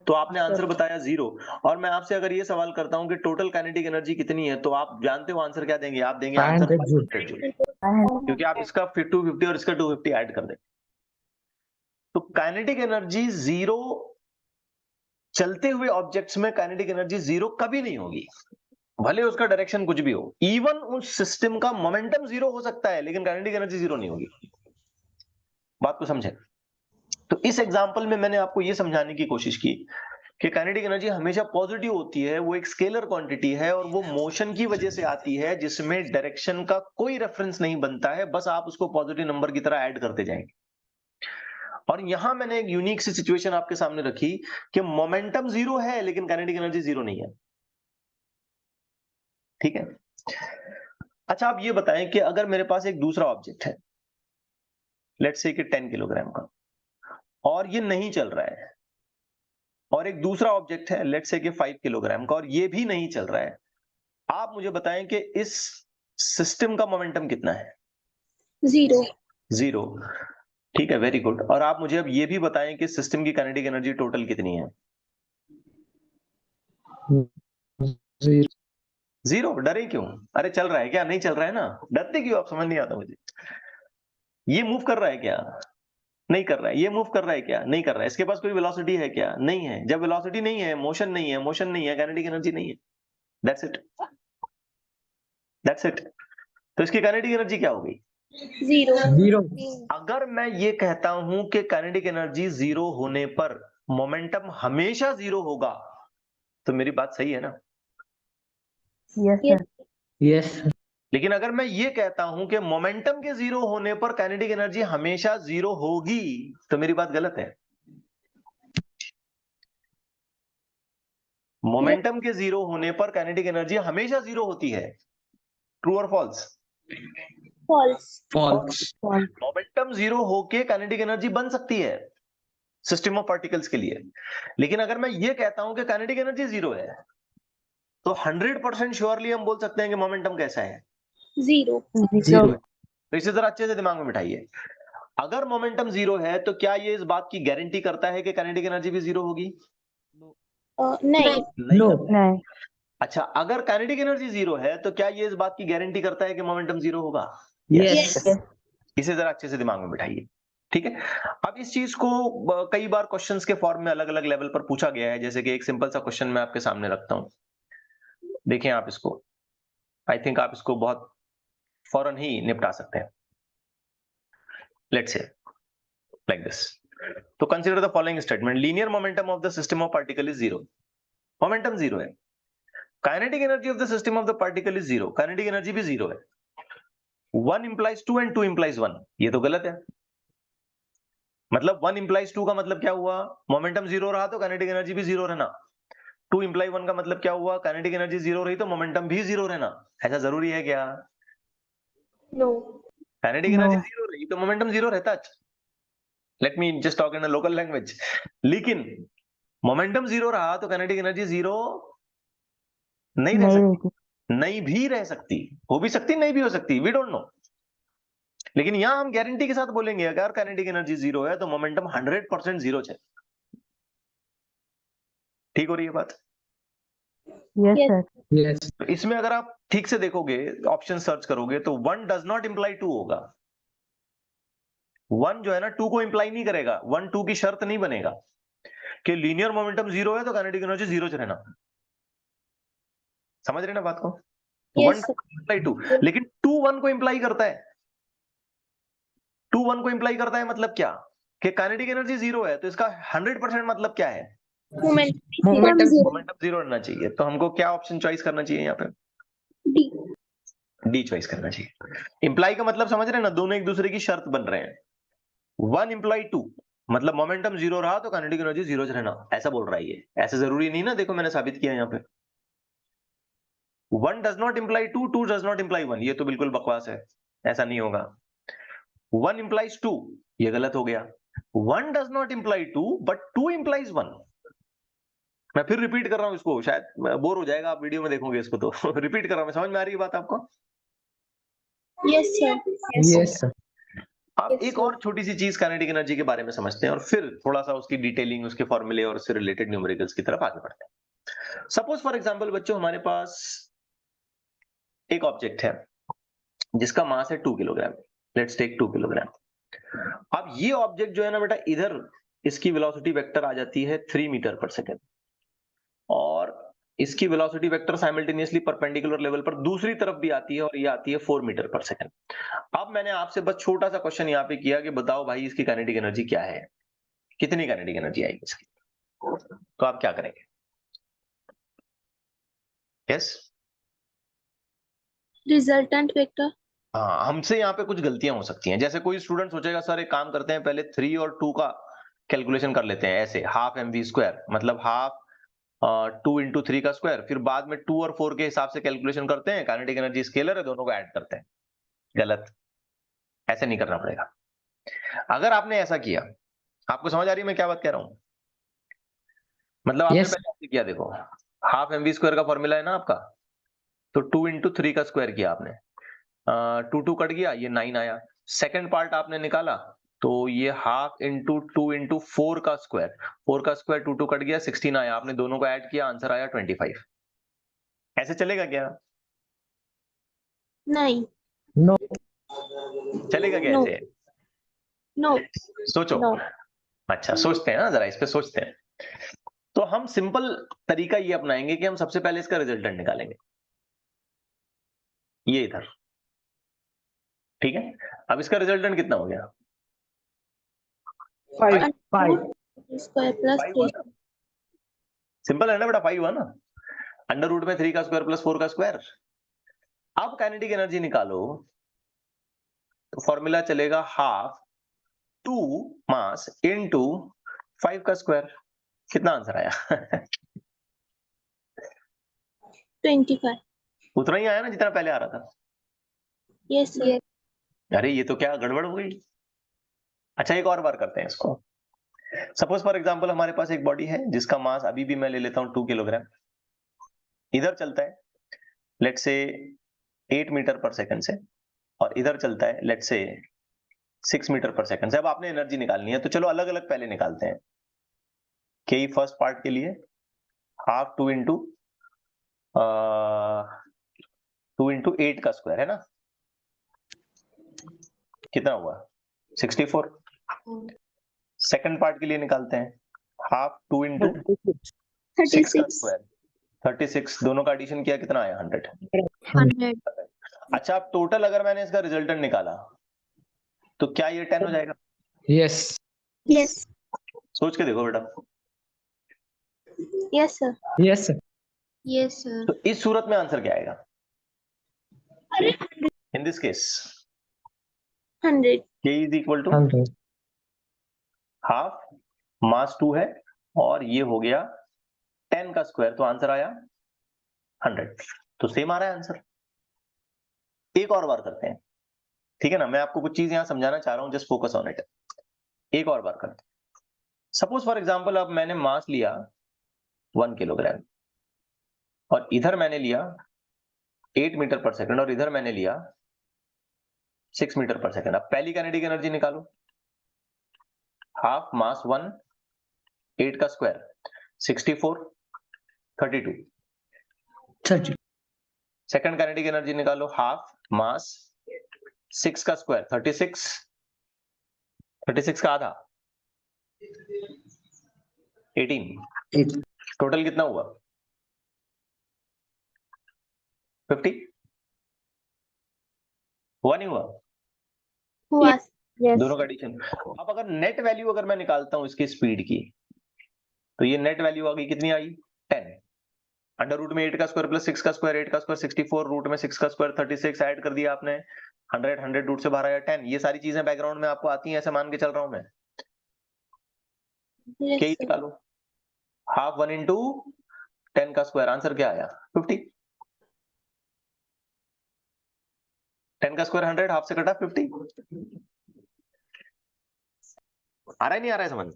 तो आपने आंसर बताया 0। और मैं आपसे अगर ये सवाल करता हूं कि टोटल काइनेटिक एनर्जी कितनी है, तो आप जानते हो आंसर क्या देंगे? आप देंगे आंसर 500 जूल। 500 जूल, क्योंकि आप इसका 250 और इसका 250 ऐड कर दें। तो काइनेटिक एनर्जी जीरो, चलते हुए ऑब्जेक्ट्स में काइनेटिक एनर्जी जीरो कभी नहीं होगी, भले उसका डायरेक्शन कुछ भी हो। इवन उस सिस्टम का मोमेंटम जीरो हो सकता है, लेकिन काइनेटिक एनर्जी जीरो नहीं होगी। बात को समझे? तो इस एग्जांपल में मैंने आपको यह समझाने की कोशिश की कि काइनेटिक एनर्जी हमेशा पॉजिटिव होती है, वो एक स्केलर क्वांटिटी है, और वो मोशन की वजह से आती है, जिसमें डायरेक्शन का कोई रेफरेंस नहीं बनता है, बस आप उसको पॉजिटिव नंबर की तरह ऐड करते जाएंगे। और यहां मैंने एक यूनिक सी सिचुएशन आपके सामने रखी कि मोमेंटम जीरो है, लेकिन काइनेटिक एनर्जी जीरो नहीं है। ठीक है? अच्छा, आप ये बताएं कि अगर मेरे पास एक दूसरा ऑब्जेक्ट है, लेट्स से कि 10 किलोग्राम का, और ये नहीं चल रहा है, और एक दूसरा ऑब्जेक्ट है लेट्स से कि 5 किलोग्राम का, और ये भी नहीं चल रहा है, आप मुझे बताएं कि इस सिस्टम का मोमेंटम कितना है? 0। 0। ठीक है, वेरी गुड। और आप मुझे अब ये भी बताएं कि सिस्टम की काइनेटिक एनर्जी टोटल कितनी है? 0। डरे क्यों? अरे चल रहा है क्या? नहीं चल रहा है ना, डरते क्यों आप? समझ नहीं आता मुझे। ये मूव कर रहा है क्या? नहीं कर रहा है। ये मूव कर रहा है क्या? नहीं कर रहा है। इसके पास कोई वेलोसिटी है क्या? नहीं है। जब वेलोसिटी नहीं है, मोशन नहीं है, मोशन नहीं है, काइनेटिक एनर्जी नहीं है। That's it, that's it. तो इसकी काइनेटिक एनर्जी क्या होगी? 0। अगर मैं ये कहता हूं कि काइनेटिक एनर्जी जीरो होने पर मोमेंटम हमेशा जीरो होगा, तो मेरी बात सही है ना? Yes sir. यस। लेकिन अगर मैं ये कहता हूं कि मोमेंटम के जीरो होने पर काइनेटिक एनर्जी हमेशा जीरो होगी, तो मेरी बात गलत है। मोमेंटम के जीरो होने पर काइनेटिक एनर्जी हमेशा जीरो होती है। ट्रू और फॉल्स? फॉल्स। मोमेंटम जीरो होके काइनेटिक एनर्जी बन सकती है सिस्टम ऑफ पार्टिकल्स के लिए, लेकिन अगर मैं ये कहता हूं कि काइनेटिक एनर्जी जीरो है, तो 100% श्योरली हम बोल सकते हैं कि मोमेंटम कैसा है? 0। तो इसे जरा अच्छे से दिमाग में बिठाइए। अगर मोमेंटम जीरो है, तो क्या ये इस बात की गारंटी करता है कि काइनेटिक एनर्जी भी जीरो होगी? नहीं। नहीं। अच्छा, अगर काइनेटिक एनर्जी जीरो है, तो क्या ये इस बात की गारंटी करता है कि मोमेंटम जीरो होगा? यस। इसे जरा अच्छे से दिमाग में बिठाइए। ठीक है? अब इस चीज को कई बार क्वेश्चंस के फॉर्म में अलग अलग लेवल पर पूछा गया है, जैसे कि एक सिंपल सा क्वेश्चन मैं आपके सामने रखता हूं। देखें आप इसको, आई थिंक आप इसको बहुत फौरन ही निपटा सकते हैं। Let's say like this. तो consider the following statement, linear momentum of the system of particle is zero. Momentum zero है, kinetic energy of the system of the particle is zero, kinetic energy भी zero है। 1 implies 2 and 2 implies 1, ये तो गलत है। मतलब 1 implies 2 का मतलब क्या हुआ? मोमेंटम जीरो रहा तो काइनेटिक एनर्जी भी जीरो रहना। 2 imply 1 का मतलब क्या हुआ? काइनेटिक एनर्जी जीरो रही तो मोमेंटम भी जीरो रहना। ऐसा जरूरी है क्या? No. Kinetic No. Energy zero रही तो मोमेंटम जीरो रहता। Let me just talk in a local language. लेकिन मोमेंटम जीरो रहा तो काइनेटिक एनर्जी जीरो नहीं रह नहीं सकती, रहती। नहीं भी रह सकती, हो भी सकती नहीं भी हो सकती, वी डोंट नो। लेकिन यहां हम गारंटी के साथ बोलेंगे अगर काइनेटिक एनर्जी जीरो है तो मोमेंटम 100% जीरो है। ठीक हो रही है बात? Yes, Yes. sir. Yes. तो इसमें अगर आप ठीक से देखोगे, ऑप्शन सर्च करोगे तो one does not imply two होगा। वन जो है ना टू को इंप्लाई नहीं करेगा, वन टू की शर्त नहीं बनेगा कि लीनियर मोमेंटम जीरो है तो काइनेटिक एनर्जी जीरो रहना। समझ रहे ना बात को? One Yes, sir. Imply two, लेकिन टू वन को इंप्लाई करता है। टू वन को इंप्लाई करता है मतलब क्या कि काइनेटिक एनर्जी जीरो है, तो इसका 100% मतलब क्या है? Momentum zero. मोमेंटम जीरो रहना चाहिए। तो हमको क्या ऑप्शन चॉइस करना चाहिए यहाँ पे? D. डी चॉइस करना चाहिए। इंप्लाई का मतलब समझ रहे हैं ना, दोनों एक दूसरे की शर्त बन रहे हैं। वन इंप्लाई टू मतलब मोमेंटम जीरो रहा तो काइनेटिक एनर्जी जीरो रहना, ऐसा बोल रहा है ये। ऐसे जरूरी नहीं ना, देखो मैंने साबित किया यहाँ पे। One does not imply two, two does not imply one, ये तो बिल्कुल बकवास है, ऐसा नहीं होगा। वन इंप्लाइज टू, ये गलत हो गया। One does not imply two but two implies one. मैं फिर रिपीट कर रहा हूं इसको, शायद बोर हो जाएगा आप वीडियो में देखोगे इसको तो रिपीट कर रहा हूं मैं, समझ में आ रही है बात आपको? Yes, sir. Yes, sir. अब Yes, एक sir. और छोटी सी चीज काइनेटिक एनर्जी के बारे में समझते हैं और फिर थोड़ा सा उसकी डिटेलिंग, उसके फॉर्मूले और उससे रिलेटेड न्यूमेरिकल्स की तरफ आगे बढ़ते हैं। सपोज फॉर एग्जांपल बच्चों, हमारे पास एक ऑब्जेक्ट है जिसका मास है 2 किलोग्राम। Let's take 2 kilogram. अब ये ऑब्जेक्ट जो है ना बेटा, इधर इसकी वेलोसिटी वेक्टर आ जाती है 3 मीटर पर सेकेंड, और इसकी velocity vector simultaneously perpendicular level पर दूसरी तरफ भी आती है, और ये आती है 4 मीटर पर सेकेंड। अब मैंने आपसे बस छोटा सा क्वेश्चन यहाँ पे किया कि बताओ भाई इसकी काइनेटिक एनर्जी क्या है, कितनी काइनेटिक एनर्जी आएगी इसकी? तो आप क्या करेंगे? यस? Resultant vector. हाँ, हमसे यहाँ पे कुछ गलतियां हो सकती हैं। जैसे कोई स्टूडेंट सोचेगा सर एक काम करते हैं, पहले 3 और 2 का कैलकुलेशन कर लेते हैं, ऐसे हाफ mv स्क्वायर, मतलब हाफ 2 इंटू 3 का स्क्वायर, फिर बाद में 2 और 4 के हिसाब से कैलकुलेशन करते हैं, काइनेटिक एनर्जी स्केलर है, दोनों को ऐड करते हैं। गलत, ऐसे नहीं करना पड़ेगा। अगर आपने ऐसा किया, आपको समझ आ रही है मैं क्या बात कह रहा हूं? मतलब आपने Yes. पहले ऐसे किया, देखो हाफ mv स्क्वायर का फॉर्मूला है ना आपका, तो 2 इंटू 3 का स्क्वायर किया आपने, 2 कट गया, ये 9 आया। सेकंड पार्ट आपने निकाला तो ये हाफ इंटू 2 इंटू 4 का स्क्वायर, 4 का स्क्वायर 2 कट गया, 16 आया। आपने दोनों को ऐड किया, आंसर आया 25। ऐसे चलेगा क्या? Nine. No. चलेगा क्या No. ऐसे? No. सोचो। No. अच्छा सोचते हैं ना, जरा इस पे सोचते हैं। तो हम सिंपल तरीका ये अपनाएंगे कि हम सबसे पहले इसका रिजल्टेंट निकालेंगे, ये इधर। ठीक है, अब इसका रिजल्टेंट कितना हो गया? 5. Square plus 3. सिंपल है ना बेटा, 5 हुआ ना, अंडर रूट में 3 का स्क्वायर प्लस 4 का स्क्वायर। अब काइनेटिक एनर्जी निकालो तो फॉर्मूला चलेगा हाफ 2 मास इनटू 5 का स्क्वायर। कितना आंसर आया? 25. उतना ही आया ना जितना पहले आ रहा था। Yes, sir. अरे ये तो क्या गड़बड़ हो गई। अच्छा एक और बार करते हैं इसको। सपोज फॉर एग्जांपल हमारे पास एक बॉडी है जिसका मास अभी भी मैं ले लेता हूं 2 किलोग्राम, इधर चलता है लेट्स से 8 मीटर पर सेकंड से, और इधर चलता है लेट्स से 6 मीटर पर सेकंड से। अब आपने एनर्जी निकालनी है तो चलो अलग अलग पहले निकालते हैं। के फर्स्ट पार्ट के लिए हाफ 2 इंटू 8 का स्क्वायर है ना, कितना हुआ? 64। सेकंड पार्ट के लिए निकालते हैं हाफ 2 इंटू 6 का 36. स्क्वायर, 36, दोनों का एडिशन किया कितना आया? 100। 100. अच्छा अब टोटल अगर मैंने इसका रिजल्टेंट निकाला तो क्या ये 10 हो जाएगा? Yes. Yes. सोच के देखो बेटा। Yes, sir. Yes, sir. Yes, sir. तो इस सूरत में आंसर क्या आएगा? In this case 100. k is equal to 100. Half, mass 2 है, और ये हो गया 10 का स्क्वायर, तो आंसर आया 100। तो सेम आ रहा है आंसर। एक और बार करते हैं। ठीक है ना, मैं आपको कुछ चीज यहाँ समझाना चाह रहा हूँ, जस्ट फोकस ऑन इट। एक और बार करते, सपोज फॉर एग्जाम्पल अब मैंने मास लिया 1 किलोग्राम और इधर मैंने लिया 8 मीटर पर सेकंड और इधर मैंने लिया 6 मीटर पर सेकंड। अब पहली काइनेटिक एनर्जी निकालो, हाफ मास 1 8 का स्क्वायर 64 32। 30. सेकंड काइनेटिक एनर्जी निकालो, हाफ मास 6 का स्क्वायर 36 36 का आधा 18। टोटल कितना हुआ 50 हुआ नहीं हुआ? हुआ। Yes. दोनों का एडिशन। अब अगर नेट वैल्यू अगर मैं निकालता हूं इसकी स्पीड की, तो ये नेट वैल्यू आ गई, कितनी आई 10। अंडर रूट में 8 का स्क्वायर प्लस 6 का स्क्वायर, 8 का स्क्वायर 64, रूट में 6 का स्क्वायर 36 ऐड कर दिया आपने, 100 रूट से बाहर आया 10। ये सारी चीजें बैकग्राउंड में आपको आती हैं, ऐसे मान के चल रहा हूं मैं। Yes, क्या sir. निकालो, हाफ 1 इंटू 10 का स्क्वायर, आंसर क्या आया 50। 10 का स्क्वायर 100, हाफ से कटा 50। आ रहा है नहीं आ रहा है समझ?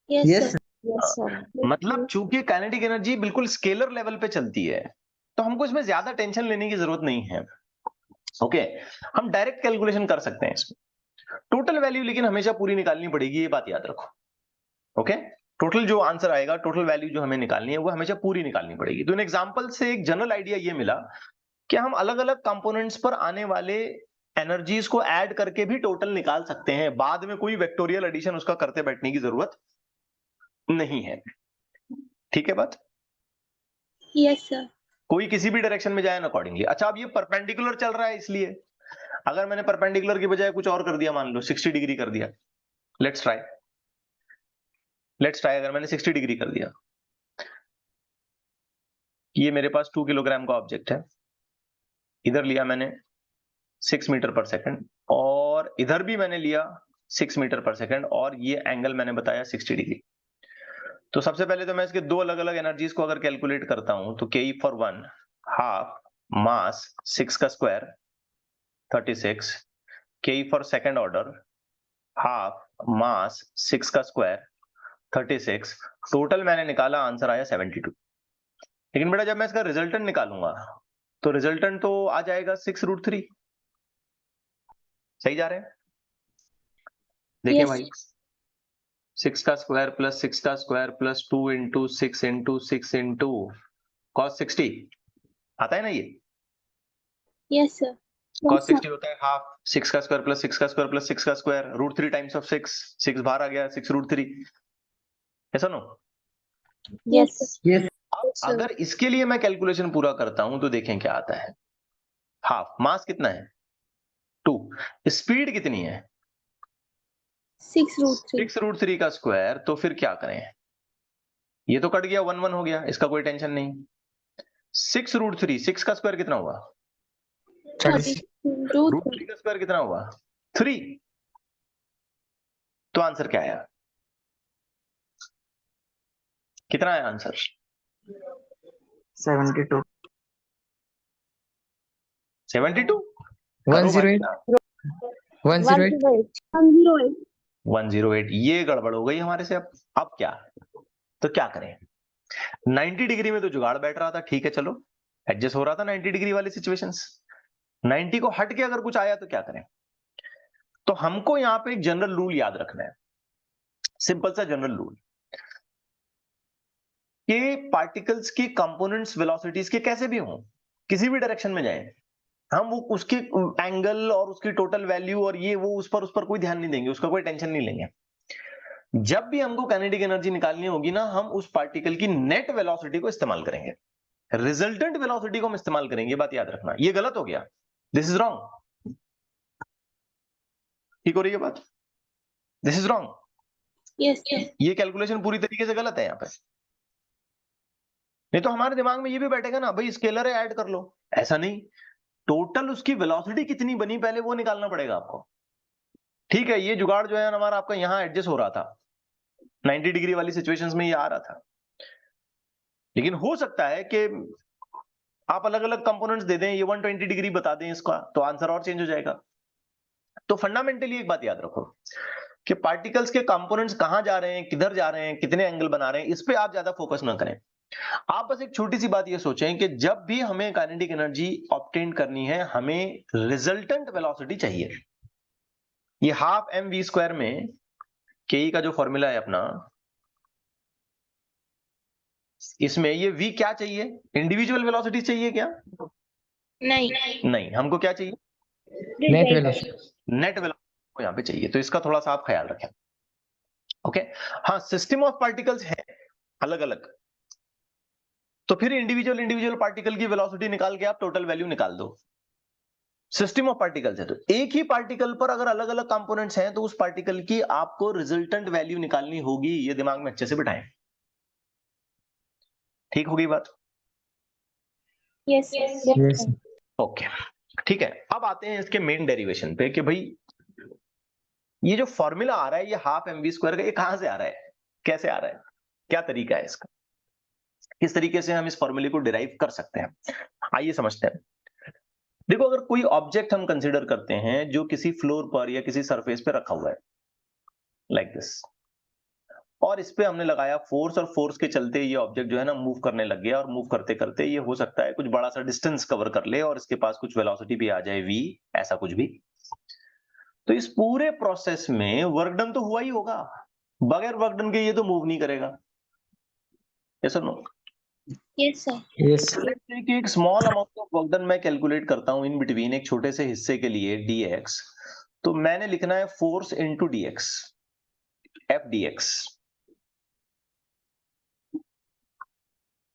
Yes, Yes. sir. Yes, sir. मतलब चूंकि काइनेटिक एनर्जी बिल्कुल स्केलर लेवल पे चलती है, तो हमको इसमें ज्यादा टेंशन लेने की जरूरत नहीं है। ओके, हम डायरेक्ट कैलकुलेशन कर सकते हैं इसमें। टोटल वैल्यू लेकिन हमेशा पूरी निकालनी पड़ेगी, ये बात याद रखो। ओके, टोटल जो आंसर आएगा, टोटल वैल्यू जो हमें निकालनी है वो हमेशा पूरी निकालनी पड़ेगी। तो इन एग्जांपल से एक जनरल आइडिया ये मिला कि हम अलग अलग कंपोनेंट्स पर आने वाले एनर्जीज को ऐड करके भी टोटल निकाल सकते हैं। बाद में कोई वेक्टोरियल एडिशन उसका करते बैठने की जरूरत नहीं है। ठीक है बात? Yes, sir. कोई किसी भी डायरेक्शन में जाए अकॉर्डिंगली। अच्छा, अब ये परपेंडिकुलर चल रहा है, इसलिए अगर मैंने परपेंडिकुलर की बजाय कुछ और कर दिया, मान लो 60 डिग्री कर दिया, लेट्स ट्राई अगर मैंने 60 डिग्री कर दिया, ये मेरे पास 2 किलोग्राम का ऑब्जेक्ट है, इधर लिया मैंने 6 मीटर पर सेकंड और इधर भी मैंने लिया 6 मीटर पर सेकंड और ये एंगल मैंने बताया 60 डिग्री। तो सबसे पहले तो मैं इसके दो अलग अलग एनर्जीज को अगर कैलकुलेट करता हूं, तो के फॉर 1 हाफ मास 6 का स्क्वायर 36, के फॉर सेकंड ऑर्डर हाफ मास 6 का स्क्वायर 36, टोटल मैंने निकाला, आंसर आया 72। लेकिन बेटा जब मैं इसका रिजल्टेंट निकालूंगा तो रिजल्टेंट तो आ जाएगा 6√3। सही जा रहे हैं? देखिए Yes, भाई, 6 का स्क्वायर प्लस 6 का square plus 2 into 6 into 6 into cos 60 आता है ना ये? yes, sir. cos 60 होता है हाफ 6 का स्क्वायर प्लस 6 का स्क्वायर प्लस 6 का स्क्वायर √3 टाइम्स ऑफ 6 बाहर आ गया 6√3। ऐसा no? Yes, sir. Yes. sir. अगर इसके लिए मैं कैलकुलेशन पूरा करता हूं तो देखें क्या आता है। हाफ मास कितना है 2, स्पीड कितनी है 6√3. 6√3 का स्क्वायर, तो फिर क्या करें, ये तो कट गया 1 1 हो गया, इसका कोई टेंशन नहीं। 6√3, 6 का स्क्वायर कितना हुआ, 36. √3 का स्क्वायर कितना हुआ 3। तो आंसर क्या आया, कितना है आंसर 72. 72। 108. 108. 108, ये गड़बड़ हो गई हमारे से। अब क्या, तो क्या करें, 90 डिग्री में तो जुगाड़ बैठ रहा था, ठीक है चलो एडजस्ट हो रहा था 90 डिग्री वाली सिचुएशंस। 90 को हट के अगर कुछ आया तो क्या करें, तो हमको यहां पे एक जनरल रूल याद रखना है, सिंपल सा जनरल रूल कि पार्टिकल्स की कंपोनेंट्स वेलोसिटीज के कैसे भी हों, किसी भी डायरेक्शन में जाएं, हम वो उसके एंगल और उसकी टोटल वैल्यू और ये वो उस पर कोई ध्यान नहीं देंगे, उसका कोई टेंशन नहीं लेंगे। जब भी हमको काइनेटिक एनर्जी निकालनी होगी ना, हम उस पार्टिकल की नेट वेलोसिटी को इस्तेमाल करेंगे, रिजल्टेंट वेलोसिटी को हम इस्तेमाल करेंगे। बात याद रखना, ये गलत हो गया, दिस इज रॉन्ग। ठीक हो रही है बात? This is wrong. Yes, sir. ये कैलकुलेशन पूरी तरीके से गलत है यहाँ पे। नहीं तो हमारे दिमाग में ये भी बैठेगा ना, भाई स्केलर है ऐड कर लो, ऐसा नहीं, टोटल उसकी वेलोसिटी कितनी बनी पहले वो निकालना पड़ेगा आपको। ठीक है, ये जुगाड़ जो है हमारा आपका यहाँ एडजस्ट हो रहा था, 90 डिग्री वाली सिचुएशंस में ये आ रहा था, लेकिन हो सकता है कि आप अलग अलग कंपोनेंट्स दे दें, ये 120 डिग्री बता दें इसका, तो आंसर और चेंज हो जाएगा। तो फंडामेंटली एक बात याद रखो कि पार्टिकल्स के कंपोनेंट्स कहां जा रहे हैं, किधर जा रहे हैं, कितने एंगल बना रहे हैं, इस पे आप ज्यादा फोकस ना करें। आप बस एक छोटी सी बात ये सोचें कि जब भी हमें काइनेटिक एनर्जी ऑब्टेन करनी है, हमें रिजल्टेंट वेलोसिटी चाहिए। ये हाफ एम वी स्क्वायर में के का जो फॉर्मूला है अपना, इसमें ये v क्या चाहिए, इंडिविजुअल वेलोसिटी चाहिए क्या? नहीं, नहीं, हमको क्या चाहिए? Net velocity. नेट वेलोसिटी यहाँ पे चाहिए, तो इसका थोड़ा सा आप ख्याल रखें। ओके, हाँ, सिस्टम ऑफ पार्टिकल्स है अलग अलग, तो फिर इंडिविजुअल इंडिविजुअल पार्टिकल की वेलोसिटी निकाल के आप टोटल वैल्यू निकाल दो। सिस्टम ऑफ पार्टिकल्स है तो एक ही पार्टिकल पर अगर अलग अलग कंपोनेंट्स हैं तो उस पार्टिकल की आपको रिजल्टेंट वैल्यू निकालनी होगी। ये दिमाग में अच्छे से बिठाएं। ठीक होगी बात? यस यस ओके, ठीक है। अब आते हैं इसके मेन डेरिवेशन पे कि भाई ये जो फॉर्मूला आ रहा है, ये हाफ एम वी स्क्वायर का, ये कहां से आ रहा है, कैसे आ रहा है, क्या तरीका है इसका, किस तरीके से हम इस फॉर्मूले को डिराइव कर सकते हैं, आइए समझते हैं। देखो, अगर कोई ऑब्जेक्ट हम कंसीडर करते हैं जो किसी फ्लोर पर या किसी सरफेस पे रखा हुआ है लाइक दिस, और इस पे हमने लगाया फोर्स, और फोर्स के चलते ये ऑब्जेक्ट जो है ना मूव करने लग गया, और मूव करते करते ये हो सकता है कुछ बड़ा सा डिस्टेंस कवर कर ले और इसके पास कुछ वेलोसिटी भी आ जाए v, ऐसा कुछ भी। तो इस पूरे प्रोसेस में वर्क डन तो हुआ ही होगा, बगैर वर्क डन के ये तो मूव नहीं करेगा। यस और no? Yes sir, yes let's say कि एक small amount of work done मैं कैलकुलेट करता हूं इन बिटवीन, एक छोटे से हिस्से के लिए dx, तो मैंने लिखना है force into dx, f dx।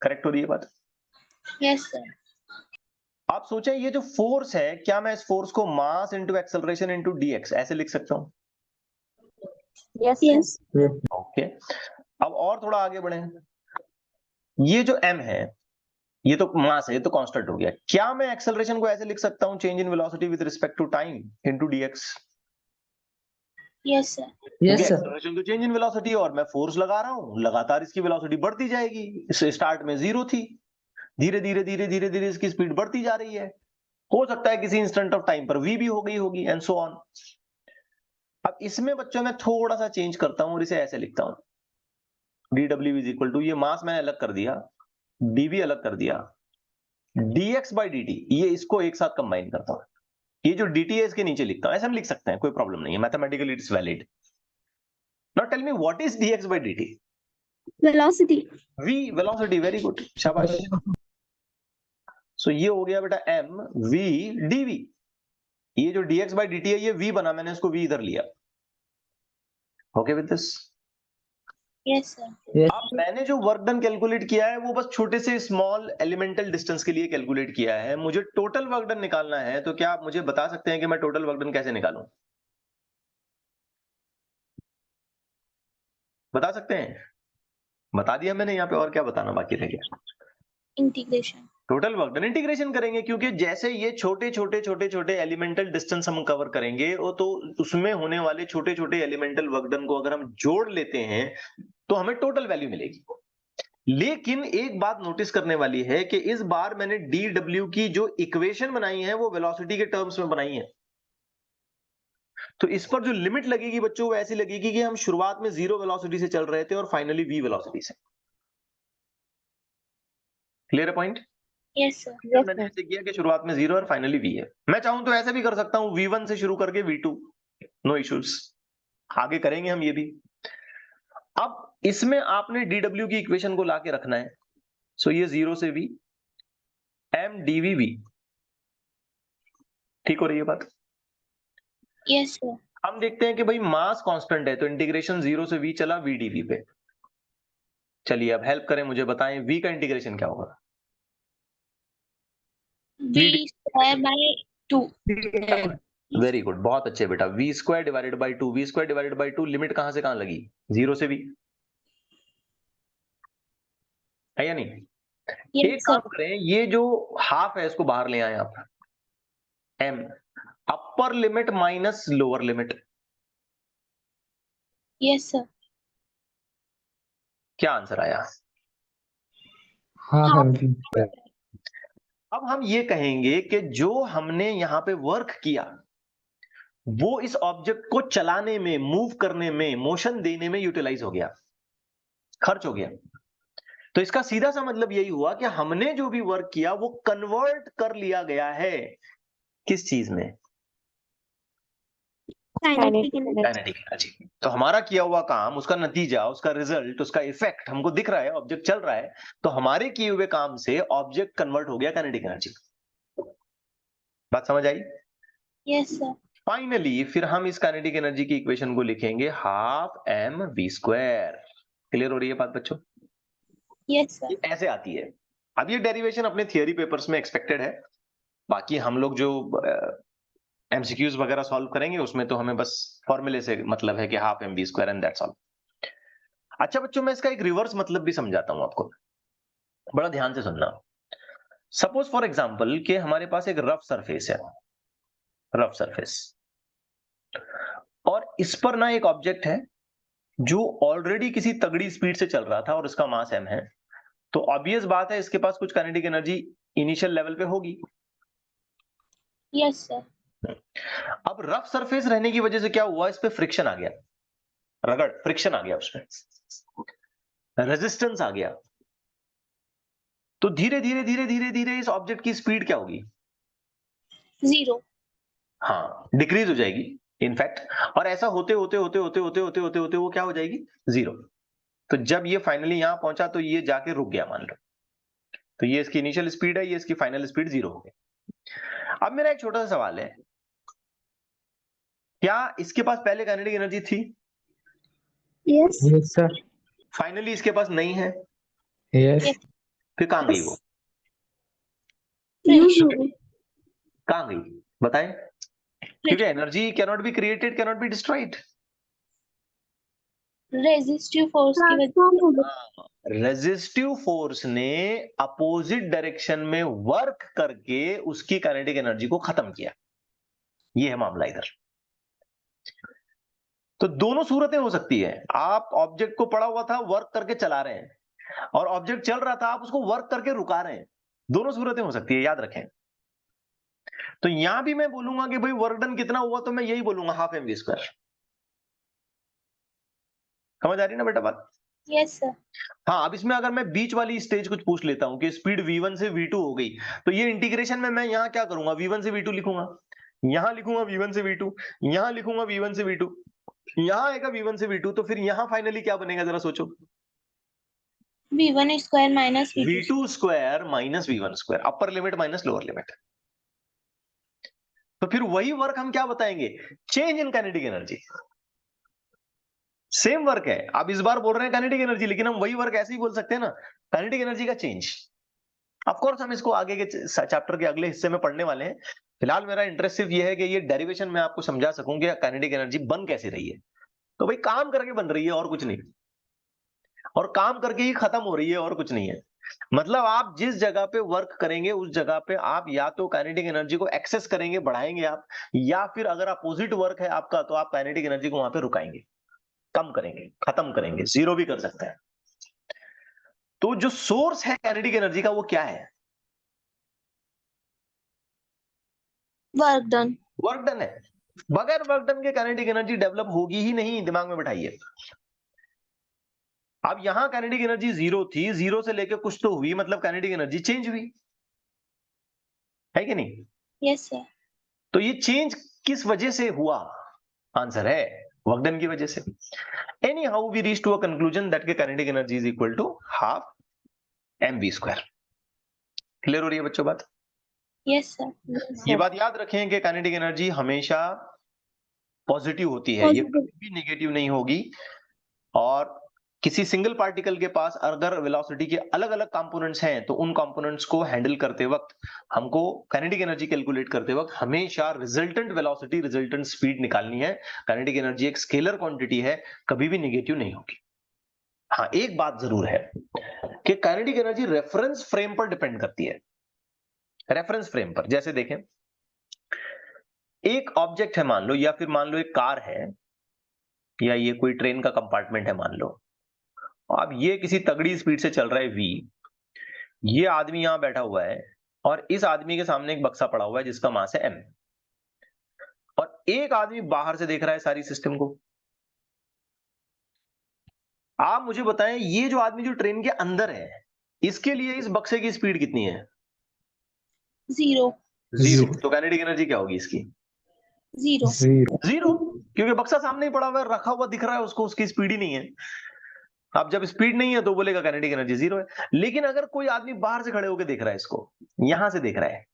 Correct हो रही है बात? यस सर, आप सोचें, ये जो फोर्स है, क्या मैं इस फोर्स को mass into acceleration into dx ऐसे लिख सकता हूं? यस ओके, अब और थोड़ा आगे बढ़े। ये जो m है, ये तो मास है, ये तो कांस्टेंट हो गया। क्या मैं एक्सेलरेशन को ऐसे लिख सकता हूं, change in velocity with respect to time into dx? Yes sir, क्योंकि यस सर एक्सेलरेशन तो चेंज इन वेलोसिटी, और मैं फोर्स लगा रहा हूं, लगातार इसकी वेलोसिटी बढ़ती जाएगी। इस स्टार्ट में 0 थी, धीरे धीरे धीरे धीरे धीरे इसकी स्पीड बढ़ती जा रही है। हो सकता है किसी इंस्टेंट ऑफ टाइम पर v भी हो गई होगी, एंड सो ऑन। अब इसमें बच्चों मैं थोड़ा सा चेंज करता हूं और इसे ऐसे लिखता हूं, dw इज इक्वल टू, ये मास मैंने अलग कर दिया, dv अलग कर दिया, dx बाई dt, ये इसको एक साथ कंबाइन करता हूं, ये जो dt है इसके नीचे लिखता हूं। ऐसे हम लिख सकते हैं, कोई प्रॉब्लम नहीं है, mathematically it's valid. Now tell me what is dx by dt? Velocity, v, velocity, very good, शाबाश। सो ये हो गया बेटा m v dv। ये जो dx बाई dt है ये v बना, मैंने इसको v इधर लिया। Okay with this? Yes sir, अब मैंने जो वर्क डन कैलकुलेट किया है वो बस छोटे से स्मॉल एलिमेंटल डिस्टेंस के लिए कैलकुलेट किया है। मुझे टोटल वर्क डन निकालना है, तो क्या आप मुझे बता सकते हैं कि मैं टोटल वर्क डन कैसे निकालूं? बता सकते हैं? बता दिया मैंने यहाँ पे, और क्या बताना बाकी रह गया? Integration, total work done integration करेंगे, क्योंकि जैसे ये छोटे छोटे छोटे छोटे एलिमेंटल डिस्टेंस हम कवर करेंगे, वो तो उसमें होने वाले छोटे छोटे एलिमेंटल वर्क डन को अगर हम जोड़ लेते हैं तो हमें टोटल वैल्यू मिलेगी। लेकिन एक बात नोटिस करने वाली है कि इस बार मैंने dw की जो इक्वेशन बनाई है वो वेलोसिटी के टर्म्स में बनाई है, तो इस पर जो लिमिट लगेगी बच्चों वो ऐसी लगेगी कि हम शुरुआत में 0 वेलोसिटी से चल रहे थे और फाइनली v वेलोसिटी से। क्लियर है पॉइंट? यस सर, मैंने ऐसे किया कि शुरुआत में 0 और फाइनली v है। मैं चाहूं तो ऐसे भी कर सकता हूं, v1 से शुरू करके v2, नो इश्यूज, आगे करेंगे हम ये भी। अब इसमें आपने dw की इक्वेशन को लाके रखना है। सो ये 0 से v m dvv, ठीक हो रही है बात? यस सर, हम देखते हैं कि भाई मास कांस्टेंट है, तो इंटीग्रेशन 0 से v चला v dv पे। चलिए अब हेल्प करें, मुझे बताएं v का इंटीग्रेशन क्या होगा? v square by 2, very good, बहुत अच्छे बेटा, v square divided by 2, v square divided by 2, limit कहां से कहां लगी? 0 से v, है या नहीं? एक यस काम सर, करें, ये जो हाफ है इसको बाहर ले आए आप, m, upper limit minus lower limit, yes sir, क्या आंसर आया? Half m v. अब हम ये कहेंगे कि जो हमने यहां पे वर्क किया वो इस ऑब्जेक्ट को चलाने में, मूव करने में, मोशन देने में यूटिलाइज हो गया, खर्च हो गया। तो इसका सीधा सा मतलब यही हुआ कि हमने जो भी वर्क किया वो कन्वर्ट कर लिया गया है किस चीज में? Kinetic energy. Kinetic energy. तो हमारा किया हुआ काम, उसका नतीजा, उसका रिजल्ट, उसका इफेक्ट हमको दिख रहा है, ऑब्जेक्ट चल रहा है, तो हमारे किए हुए काम से ऑब्जेक्ट कन्वर्ट हो गया काइनेटिक एनर्जी। बात समझ आई? Yes sir. फाइनली फिर हम इस काइनेटिक एनर्जी की इक्वेशन को लिखेंगे half m v square. Clear हो रही है बात बच्चों? Yes sir. ये ऐसे आती है। अब ये डेरिवेशन अपने थियरी पेपर्स में एक्सपेक्टेड है, बाकी हम लोग जो एमसीक्यूज वगैरह सॉल्व करेंगे उसमें तो हमें बस फॉर्मूले से मतलब है कि half m v square and that's all. अच्छा बच्चों, मैं इसका एक रिवर्स मतलब भी समझाता हूं आपको, बड़ा ध्यान से सुनना। सपोज फॉर एग्जांपल कि हमारे पास एक रफ सरफेस है, रफ सरफेस, और इस पर ना एक ऑब्जेक्ट है जो ऑलरेडी किसी तगड़ी स्पीड से चल रहा था और उसका मास m है, तो ऑब्वियस बात है इसके पास कुछ काइनेटिक एनर्जी इनिशियल लेवल पे होगी। Yes sir. अब रफ सरफेस रहने की वजह से क्या हुआ, इस पे फ्रिक्शन आ गया, रगड़, फ्रिक्शन आ गया, उसमें रेजिस्टेंस आ गया, तो धीरे धीरे धीरे धीरे धीरे इस ऑब्जेक्ट की स्पीड क्या होगी? 0। हाँ, डिक्रीज हो जाएगी इनफैक्ट, और ऐसा होते होते होते होते होते होते होते होते वो क्या हो जाएगी? 0। तो जब ये फाइनली यहां पहुंचा तो ये जाके रुक गया, मान लो, तो ये इसकी इनिशियल स्पीड है, ये इसकी फाइनल स्पीड 0 हो गई। अब मेरा एक छोटा सा सवाल है, क्या इसके पास पहले काइनेटिक एनर्जी थी? यस। Yes, sir. फाइनली इसके पास नहीं है, Yes. Yes. फिर कहां गई वो? फ्रिक्शन। कहां गई बताएं? क्योंकि energy can not be created, can not be destroyed. Resistive force की वजह से। रेजिस्टिव फोर्स ने अपोजिट डायरेक्शन में वर्क करके उसकी काइनेटिक एनर्जी को खत्म किया, ये है मामला इधर। तो दोनों सूरतें हो सकती है, आप ऑब्जेक्ट को पड़ा हुआ था, वर्क करके चला रहे हैं, और ऑब्जेक्ट चल रहा था, आप उसको वर्क करके रुका रहे हैं, दोनों सूरतें हो सकती है, याद रखें। तो यहां भी मैं बोलूंगा कि भाई वर्क डन कितना हुआ, तो मैं यही बोलूंगा हाफ एम वी स्क्वायर। समझ आ रही ना बेटा बात? Yes sir. हाँ, अब इसमें अगर मैं बीच वाली स्टेज कुछ पूछ लेता हूं कि स्पीड v1 से v2 हो गई, तो ये इंटीग्रेशन में मैं यहां क्या करूंगा? v1 से v2 लिखूंगा, यहां लिखूंगा v1 से v2, यहां लिखूंगा v1 से v2, यहां आएगा v1 से v2, तो फिर यहां फाइनली क्या बनेगा जरा सोचो? v1 square minus v2 v2 square minus v1 square, अपर लिमिट माइनस लोअर लिमिट। तो फिर वही वर्क हम क्या बताएंगे? Change in kinetic energy. Same work है, आप इस बार बोल रहे हैं काइनेटिक एनर्जी, लेकिन हम वही वर्क ऐसे ही बोल सकते हैं ना, काइनेटिक एनर्जी का चेंज। ऑफ कोर्स हम इसको आगे के चैप्टर के अगले हिस्से में पढ़ने वाले हैं। फिलहाल मेरा इंटरेस्ट सिर्फ ये है कि ये डेरिवेशन में आपको समझा सकूं कि काइनेटिक एनर्जी बन कैसे रही है। तो भाई काम करके बन रही है और कुछ नहीं, और काम करके ही खत्म हो रही है और कुछ नहीं है। मतलब आप जिस जगह पे वर्क करेंगे उस जगह पे आप या तो काइनेटिक एनर्जी को एक्सेस करेंगे, बढ़ाएंगे आप, या फिर अगर अपोजिट वर्क है आपका तो आप काइनेटिक एनर्जी को वहां पे रुकाएंगे, कम करेंगे, खत्म करेंगे, जीरो भी कर सकते हैं। तो जो सोर्स है काइनेटिक एनर्जी का वो क्या है? Work done. वर्क डन है। बगैर वर्क डन के काइनेटिक एनर्जी डेवलप होगी ही नहीं, दिमाग में बैठाइए। अब यहां काइनेटिक एनर्जी 0 थी, 0 से लेकर कुछ तो हुई, मतलब काइनेटिक एनर्जी चेंज हुई, है कि नहीं? Yes sir. तो ये चेंज किस वजह से हुआ? आंसर है वर्क डन की वजह से। Anyhow we reach to a conclusion that के kinetic energy is equal to half m v square. Clear हो रही है बच्चों बात? Yes sir. ये बात याद रखें कि काइनेटिक एनर्जी हमेशा पॉजिटिव होती है, ये कभी भी नेगेटिव नहीं होगी। और किसी सिंगल पार्टिकल के पास अगर वेलोसिटी के अलग अलग कंपोनेंट्स हैं तो उन कंपोनेंट्स को हैंडल करते वक्त हमको काइनेटिक एनर्जी कैलकुलेट करते वक्त हमेशा रिजल्टेंट वेलोसिटी, रिजल्टेंट स्पीड निकालनी है। काइनेटिक एनर्जी एक स्केलर क्वांटिटी है, कभी भी नेगेटिव नहीं होगी। हाँ, एक बात जरूर है कि काइनेटिक एनर्जी रेफरेंस फ्रेम पर डिपेंड करती है। रेफरेंस फ्रेम पर, जैसे देखें, एक ऑब्जेक्ट है मान लो, या फिर मान लो एक कार है, या ये कोई ट्रेन का कंपार्टमेंट है मान लो। अब ये किसी तगड़ी स्पीड से चल रहा है v, ये आदमी यहां बैठा हुआ है और इस आदमी के सामने एक बक्सा पड़ा हुआ है जिसका मास है m। और एक आदमी बाहर से देख रहा है सारी सिस्टम को। आप मुझे बताएं, ये जो आदमी जो ट्रेन के अंदर है, इसके लिए इस बक्से की स्पीड कितनी है? 0 जीरो। तो काइनेटिक एनर्जी क्या होगी इसकी? 0 जीरो, क्योंकि बक्सा सामने ही पड़ा हुआ है, रखा हुआ दिख रहा है उसको, उसकी स्पीड ही नहीं है। अब जब स्पीड नहीं है तो बोलेगा काइनेटिक एनर्जी 0 है। लेकिन अगर कोई आदमी बाहर से खड़े होकर देख रहा है इसको, यहां से देख रहा है,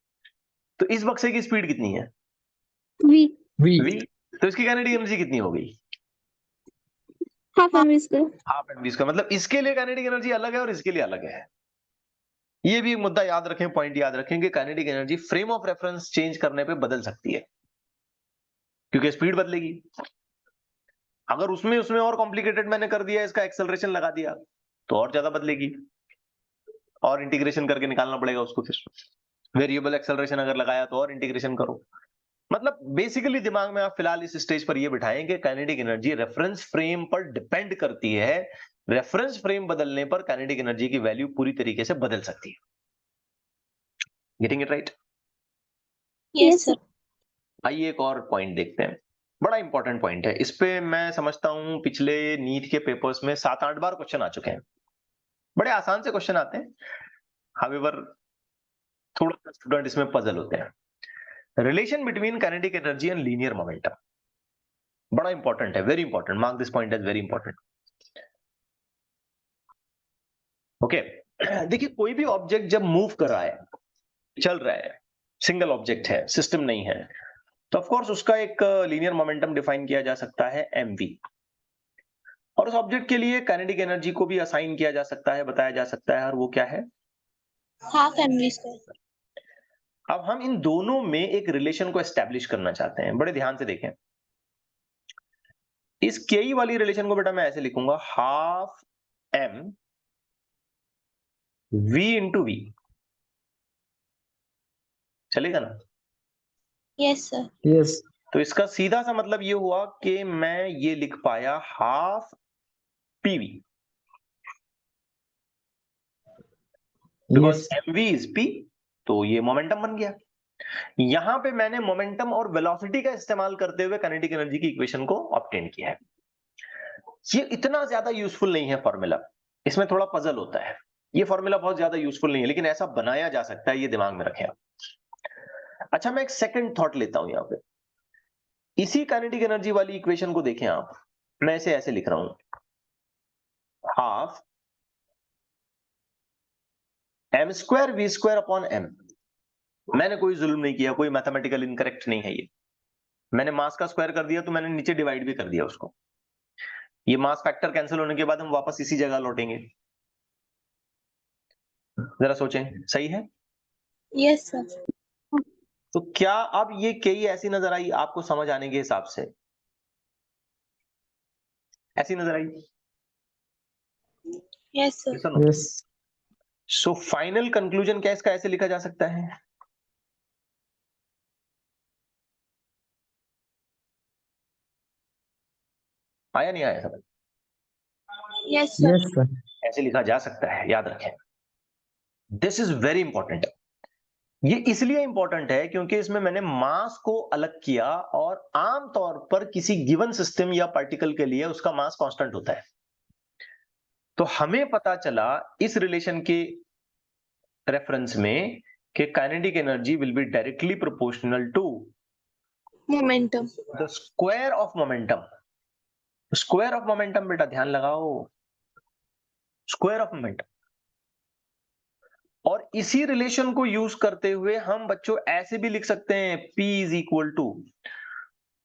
तो इस बक्से की स्पीड कितनी है? V v। तो इसकी काइनेटिक एनर्जी कितनी हो गई? half mv²। Half m v square. मतलब इसके लिए काइनेटिक एनर्जी अलग है और इसके लिए अलग है। ये भी एक मुद्दा याद रखें, पॉइंट याद रखें कि kinetic energy frame of reference change करने पे बदल सकती है, क्योंकि स्पीड बदलेगी। अगर उसमें उसमें और कॉम्प्लिकेटेड मैंने कर दिया, इसका एक्सेलरेशन लगा दिया, तो और ज्यादा बदलेगी, और इंटीग्रेशन करके निकालना पड़ेगा उसको। फिर वेरिएबल एक्सेलरेशन अगर लगाया तो और इंटीग्रेशन करो। मतलब बेसिकली दिमाग में आप फिलहाल इस स्टेज पर ये बिठाएं कि काइनेटिक एनर्जी रेफरेंस फ्रेम पर डिपेंड करती है। रेफरेंस फ्रेम बदलने पर काइनेटिक एनर्जी की वैल्यू पूरी तरीके से बदल सकती है। Getting it right? Yes sir। आइए एक और पॉइंट देखते हैं, बड़ा इंपॉर्टेंट पॉइंट है। इस पे मैं समझता हूं पिछले नीट के पेपर्स में 7-8 बार क्वेश्चन आ चुके हैं। बड़े आसान से क्वेश्चन आते हैं, हाउएवर थोड़ा सा स्टूडेंट इसमें पजल होते हैं। Relation between kinetic energy and linear momentum, बड़ा इंपॉर्टेंट है, very important, mark this point as very important. Okay, देखिए कोई भी ऑब्जेक्ट जब मूव कर रहा है, चल रहा है, सिंगल ऑब्जेक्ट है, सिस्टम नहीं है, तो ऑफ कोर्स उसका एक लीनियर मोमेंटम डिफाइन किया जा सकता है mv, और उस ऑब्जेक्ट के लिए काइनेटिक एनर्जी को भी असाइन किया जा सकता है, बताया जा सकता है, और वो क्या है? half mv²। अब हम इन दोनों में एक रिलेशन को एस्टेब्लिश करना चाहते हैं। बड़े ध्यान से देखें, इस के वाली रिलेशन को बेटा मैं ऐसे लिखूंगा, half m v into v. चलेगा ना? Yes sir। Yes. तो इसका सीधा सा मतलब ये हुआ कि मैं ये लिख पाया half pv, because Yes. mv is p, तो ये मोमेंटम बन गया। यहां पे मैंने मोमेंटम और वेलोसिटी का इस्तेमाल करते हुए काइनेटिक एनर्जी की इक्वेशन को ऑब्टेन किया है। ये इतना ज्यादा यूजफुल नहीं है फॉर्मूला, इसमें थोड़ा पजल होता है। ये फॉर्मूला बहुत ज्यादा यूजफुल नहीं है, लेकिन ऐसा बनाया जा सकता है, ये दिमाग में रखें आप। अच्छा, मैं एक सेकंड थॉट लेता हूं यहां पे। इसी काइनेटिक एनर्जी वाली इक्वेशन को देखें आप, मैं इसे ऐसे लिख रहा हूं, half m² v² upon m। मैंने कोई जुल्म नहीं किया, कोई मैथमेटिकल इनकरेक्ट नहीं है ये। मैंने मास का स्क्वायर कर दिया तो मैंने नीचे डिवाइड भी कर दिया उसको। ये मास फैक्टर कैंसिल होने के बाद हम वापस इसी जगह लौटेंगे। जरा सोचें, सही है? Yes sir। तो क्या अब ये कई ऐसी नजर आई आपको समझ आने के हिसाब से? ऐसी नजर आई? Yes sir। Yes or no? Yes. So final conclusion क्या इसका ऐसे लिखा जा सकता है? आया नहीं आया समझ? Yes sir। Yes, sir. ऐसे लिखा जा सकता है, याद रखें। This is very important. ये इसलिए इंपॉर्टेंट है क्योंकि इसमें मैंने मास को अलग किया, और आमतौर पर किसी गिवन सिस्टम या पार्टिकल के लिए उसका मास कांस्टेंट होता है। तो हमें पता चला इस रिलेशन के रेफरेंस में कि kinetic energy will be directly proportional to Momentum। The square of momentum. Square of momentum बेटा ध्यान लगाओ, स्क्वायर ऑफ मोमेंटम। और इसी रिलेशन को यूज करते हुए हम बच्चों ऐसे भी लिख सकते हैं, P is equal to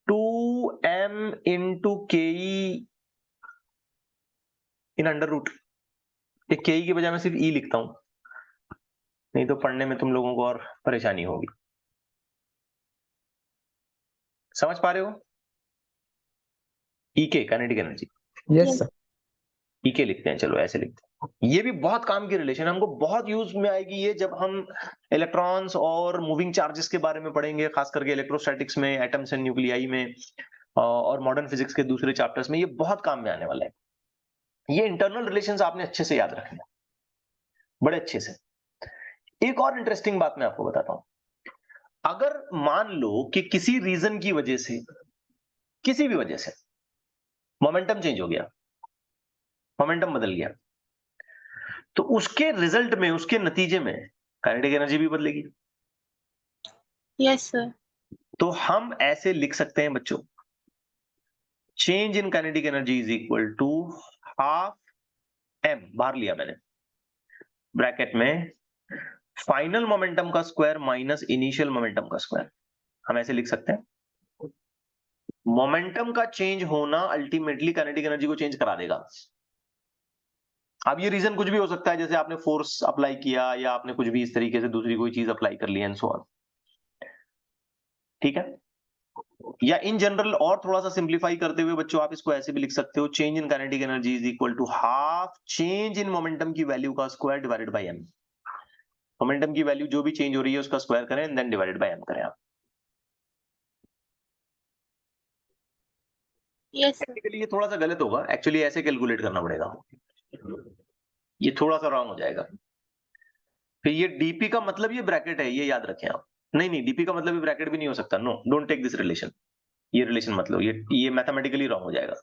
2m into K in under root. के की बजाय मैं सिर्फ ई लिखता हूं, नहीं तो पढ़ने में तुम लोगों को और परेशानी होगी। समझ पा रहे हो? ई के kinetic energy, Yes, Yes। sir. ई के लिखते हैं, चलो ऐसे लिखते हैं। ये भी बहुत काम की रिलेशन है, हमको बहुत यूज में आएगी ये जब हम इलेक्ट्रॉन्स और मूविंग चार्जेस के बारे में पढ़ेंगे, खास करके इलेक्ट्रोस्टैटिक्स में, एटम्स एंड न्यूक्लियाई में, और मॉडर्न फिजिक्स के दूसरे चैप्टर्स में। ये बहुत काम में आने वाला है। ये इंटरनल रिलेशंस आपने अच्छे से याद रखना, बड़े अच्छे से। एक और इंटरेस्टिंग बात मैं आपको बताता हूं। अगर मान लो कि किसी रीजन की वजह से, किसी भी वजह से मोमेंटम चेंज हो गया, मोमेंटम बदल गया, तो उसके रिजल्ट में, उसके नतीजे में काइनेटिक एनर्जी भी बदलेगी। Yes, sir. तो हम ऐसे लिख सकते हैं बच्चों, change in kinetic energy is equal to half m, बाहर लिया मैंने ब्रैकेट में, फाइनल मोमेंटम का स्क्वायर माइनस इनिशियल मोमेंटम का स्क्वायर। हम ऐसे लिख सकते हैं, मोमेंटम का चेंज होना अल्टीमेटली काइनेटिक एनर्जी को चेंज करा देगा। अब ये रीजन कुछ भी हो सकता है, जैसे आपने फोर्स अप्लाई किया या आपने कुछ भी इस तरीके से दूसरी कोई चीज अप्लाई कर ली एंड सो ऑन, ठीक है। या इन जनरल और थोड़ा सा सिंप्लीफाई करते हुए बच्चों आप इसको ऐसे भी लिख सकते हो, change in kinetic energy is equal to half change in momentum की वैल्यू का square divided by m। Momentum की वैल्यू जो भी चेंज हो रही है उसका स्क्वायर करें and then divided by m करें आप। Yes, sir. टेक्निकली ये थोड़ा सा गलत होगा, एक्चुअली ऐसे कैलकुलेट करना पड़ेगा, ये थोड़ा सा रॉन्ग हो जाएगा। फिर ये डीपी का मतलब ये ब्रैकेट है, ये याद रखें आप। नहीं नहीं, डीपी का मतलब ये ब्रैकेट भी नहीं हो सकता, no don't take this relation, ये रिलेशन मतलब ये मैथमेटिकली रॉन्ग हो जाएगा,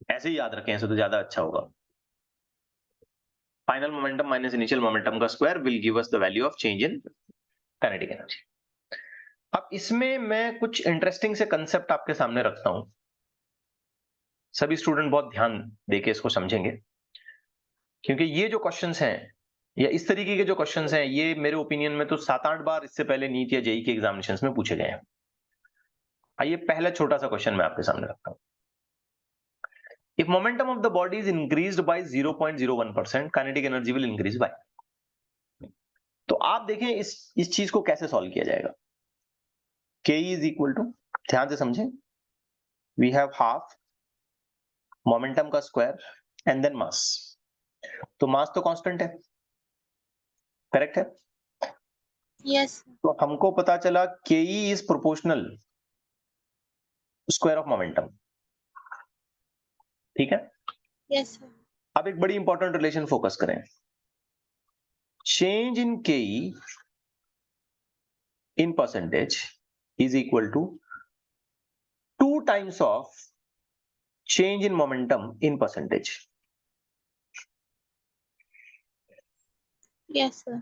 ऐसे ही याद रखें, ऐसे तो ज्यादा अच्छा होगा। Final momentum minus initial momentum का square will give us the value of change in kinetic energy. अब इसमें मैं कुछ इंटरेस्टिंग से कंसेप्ट आपके सामने रखता हूं, सभी स्टूडेंट बहुत ध्यान देके इसको समझेंगे, क्योंकि ये जो क्वेश्चंस हैं या इस तरीके के जो क्वेश्चंस हैं, ये मेरे ओपिनियन में तो 7-8 बार इससे पहले नीट या जेई के एग्जामिनेशंस में पूछे गए हैं। आइए पहला छोटा सा क्वेश्चन मैं आपके सामने रखता हूं। If momentum of the body is increased by 0.01%, kinetic energy will increase by। तो आप देखें इस चीज को कैसे सॉल्व किया जाएगा। Ke is equal to, ध्यान से समझें, we have half मोमेंटम का स्क्वायर एंड देन मास। तो मास तो कांस्टेंट है, करेक्ट है। Yes, sir. तो हमको पता चला Ke is proportional square of momentum, ठीक है। Yes, sir. अब एक बड़ी इंपॉर्टेंट रिलेशन फोकस करें, change in Ke in percentage is equal to 2 times of change in momentum in percentage। Yes, sir.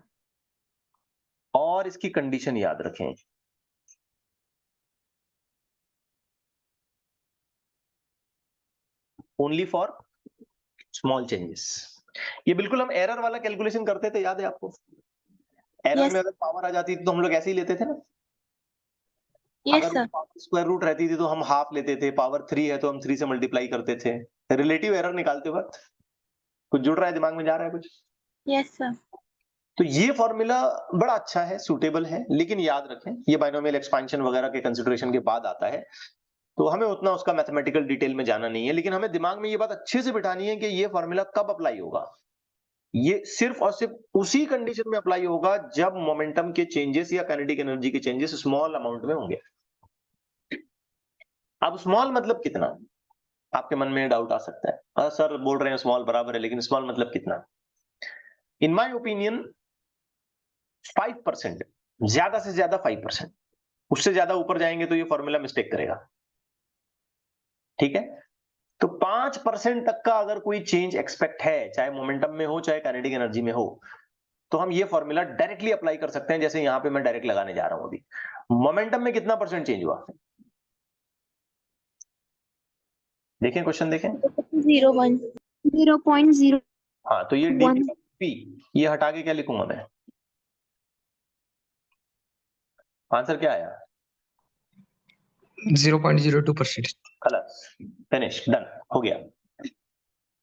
और इसकी कंडीशन याद रखें, ओनली फॉर स्मॉल चेंजेस। ये बिल्कुल हम एरर वाला कैलकुलेशन करते थे, याद है आपको। Error Yes. में अगर पावर आ जाती थी तो हम लोग ऐसे ही लेते थे ना। Yes, अगर sir. पावर स्क्वायर रूट रहती थी तो हम हाफ लेते थे, पावर 3 है तो हम 3 से मल्टीप्लाई करते थे। रिलेटिव एरर निकालते वक्त कुछ जुड़ रहा है, दिमाग में जा रहा है कुछ। Yes, sir. तो ये फॉर्मूला बड़ा अच्छा है, सूटेबल है, लेकिन याद रखें ये बाइनोमियल एक्सपेंशन वगैरह के कंसिडरेशन के बाद आता है, तो हमें उतना उसका मैथमेटिकल डिटेल में जाना नहीं है, लेकिन हमें दिमाग में ये बात अच्छे से बिठानी है कि ये फॉर्मूला कब अप्लाई होगा। ये सिर्फ और सिर्फ उसी कंडीशन में अप्लाई होगा जब मोमेंटम के चेंजेस या काइनेटिक एनर्जी के चेंजेस स्मॉल अमाउंट में होंगे। अब स्मॉल मतलब कितना, आपके मन में डाउट आ सकता है, सर बोल रहे हैं स्मॉल बराबर है, लेकिन स्मॉल मतलब कितना। इन माय ओपिनियन 5%, ज्यादा से ज्यादा 5%, उससे ज्यादा ऊपर जाएंगे तो ये फॉर्मूला मिस्टेक करेगा, ठीक है। तो 5% तक का अगर कोई चेंज एक्सपेक्ट है, चाहे मोमेंटम में हो चाहे काइनेटिक एनर्जी में हो, तो हम ये फॉर्मूला डायरेक्टली अप्लाई कर सकते हैं, जैसे यहां पे मैं डायरेक्ट लगाने जा रहा हूं। अभी मोमेंटम में कितना परसेंट चेंज हुआ, देखें क्वेश्चन देखें। 0.1. 0.0. हाँ, तो ये डी ये हटा के क्या लिखूंगा मैं, आंसर क्या आया, 0.02%। खलास, फिनिश, डन, हो गया।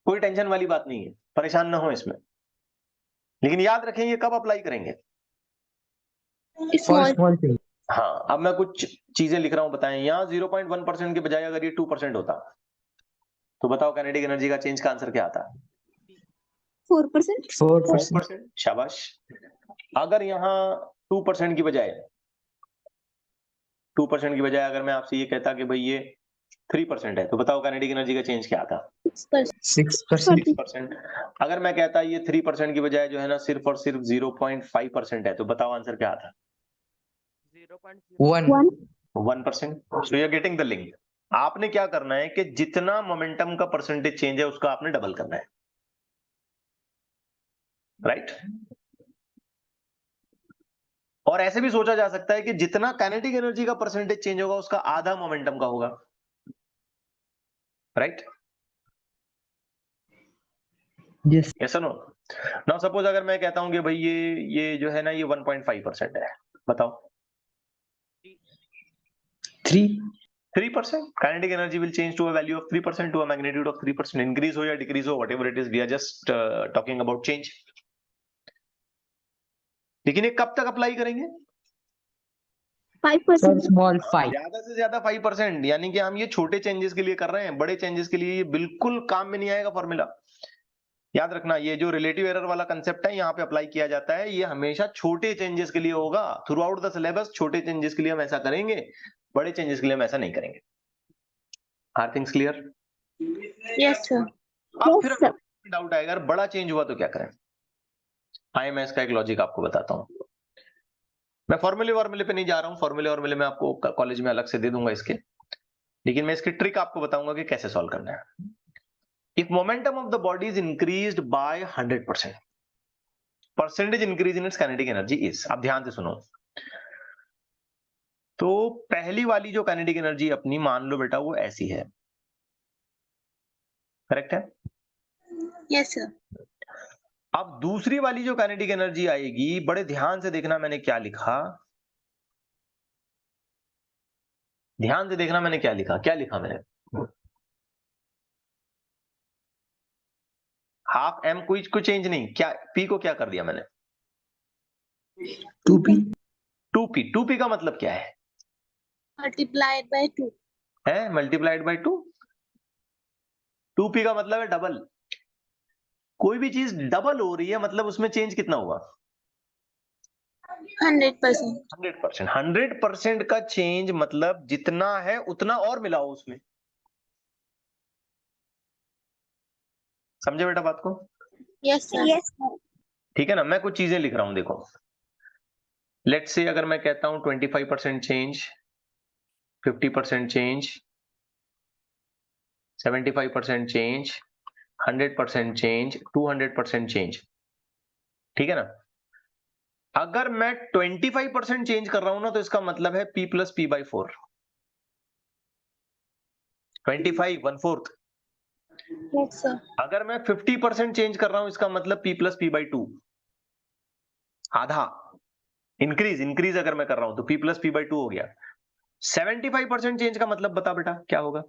कोई टेंशन वाली बात नहीं है, परेशान ना हो इसमें, लेकिन याद रखें ये कब अप्लाई करेंगे। Small. Small change. हाँ, अब मैं कुछ चीजें लिख रहा हूं, बताएं। यहाँ 0.1% के बजाय अगर ये 2% होता तो बताओ काइनेटिक एनर्जी का चेंज का आंसर क्या आता। 4%. 4%। शाबाश। अगर यहाँ 2% की बजाय 2% की बजाय अगर मैं आपसे ये कहता कि भाई ये 3% है, तो बताओ काइनेटिक एनर्जी का चेंज क्या आता। 6%. 6%। 6%। अगर मैं कहता ये 3% की बजाय जो है ना सिर्फ और सिर्फ 0.5% है, तो बताओ आंसर क्या आता? 1. 1%. So you are getting the link. आपने क्या करना है कि जितना मोमेंटम का परसेंटेज चेंज है उसका आपने डबल करना है, राइट? और ऐसे भी सोचा जा सकता है कि जितना काइनेटिक एनर्जी का परसेंटेज चेंज होगा उसका आधा मोमेंटम का होगा, राइट? Yes. यस और नो? नाउ सपोज अगर मैं कहता हूं कि भाई ये जो है ना ये 1.5% है, बताओ 3. 3%. Kinetic energy will change to a value of 3%, to a magnitude of 3%. Increase हो या decrease हो, whatever it is, we are just talking about change. लेकिन ये कब तक अप्लाई करेंगे? 5%. Small 5. ज्यादा से ज्यादा 5%, यानी कि हम ये छोटे चेंजेस के लिए कर रहे हैं, बड़े चेंजेस के लिए ये बिल्कुल काम में नहीं आएगा फॉर्मूला. याद रखना, ये जो रिलेटिव एरर वाला कंसेप्ट है यहाँ पे अप्लाई किया जाता है, ये हमेशा छोटे चेंजेस के लिए होगा. थ्रू आउट द सिलेबस छोटे चेंजेस के लिए हम ऐसा करेंगे, बड़े चेंजेस के लिए हम ऐसा नहीं करेंगे. Are things clear? Yes, sir. अब फिर Yes, sir. डाउट आएगा, अगर बड़ा चेंज हुआ तो क्या करें? आइए मैं इसका एक लॉजिक आपको बताता हूं. मैं फॉर्मूले पे नहीं जा रहा हूं, फॉर्मूले मैं आपको कॉलेज में अलग से दे दूंगा इसके, लेकिन मैं इसकी ट्रिक आपको बताऊंगा कि कैसे सॉल्व करना है. If momentum of the body is increased by 100%, percentage increase in its kinetic energy is. आप ध्यान से सुनो. तो पहली वाली जो काइनेटिक एनर्जी अपनी, मान लो बेटा वो ऐसी है, करेक्ट है? Yes, sir. अब दूसरी वाली जो काइनेटिक एनर्जी आएगी, बड़े ध्यान से देखना मैंने क्या लिखा, ध्यान से देखना मैंने क्या लिखा. क्या लिखा मैंने? हाफ एम कोई चेंज नहीं, क्या पी को क्या कर दिया मैंने? 2p. 2p. 2p का मतलब क्या है? Multiplied by 2. है मल्टीप्लाइड बाय 2. 2p का मतलब है डबल. कोई भी चीज डबल हो रही है मतलब उसमें चेंज कितना हुआ? 100%. 100%. 100% का चेंज मतलब जितना है उतना और मिलाओ उसमें. समझे बेटा बात को? Yes, sir. Yes, sir. ठीक है ना. मैं कुछ चीजें लिख रहा हूं, देखो. लेट्स से अगर मैं कहता हूं 25% change, 50% change, 75% change, 100% change, 200% change. ठीक है ना. अगर मैं 25% चेंज कर रहा हूं ना, तो इसका मतलब है P plus P by 4. 25 1/4. Yes, sir. अगर मैं 50% चेंज कर रहा हूं, इसका मतलब P प्लस P बाई 2, आधा. इंक्रीज अगर मैं कर रहा हूं तो P प्लस P बाई 2 हो गया. 75% चेंज का मतलब बता बेटा क्या होगा?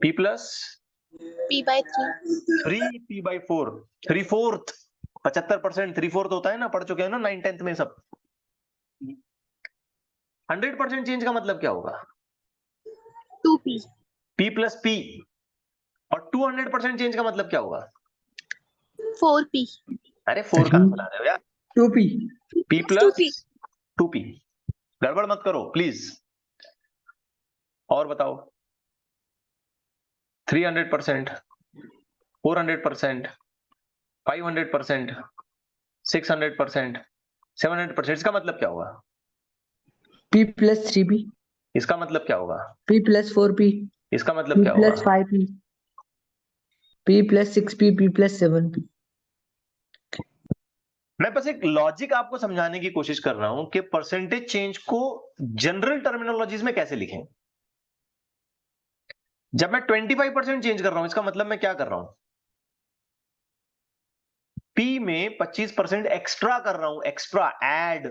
P plus P by 3. 3P by 4. 3/4. 75% 3/4 होता है ना, पढ़ चुके हैं ना 9th 10th में सब. 100% चेंज का मतलब क्या होगा? 2P. P plus P. और 200% चेंज का मतलब क्या होगा? 4P. अरे 4 कहां बुला रहे हो यार? 2p. P plus 2P. गड़बड़ मत करो प्लीज. और बताओ. 300%, 400%, 500%, 600%, 700%. इसका मतलब क्या होगा? p plus 3p. इसका मतलब क्या होगा? p plus 4p. इसका मतलब p क्या plus होगा? 5p. p plus 6p. p plus 7p. मैं बस एक लॉजिक आपको समझाने की कोशिश कर रहा हूं कि परसेंटेज चेंज को जनरल टर्मिनोलॉजीज में कैसे लिखें. जब मैं 25% चेंज कर रहा हूं, इसका मतलब मैं क्या कर रहा हूं? P में 25% एक्स्ट्रा कर रहा हूं. एक्स्ट्रा ऐड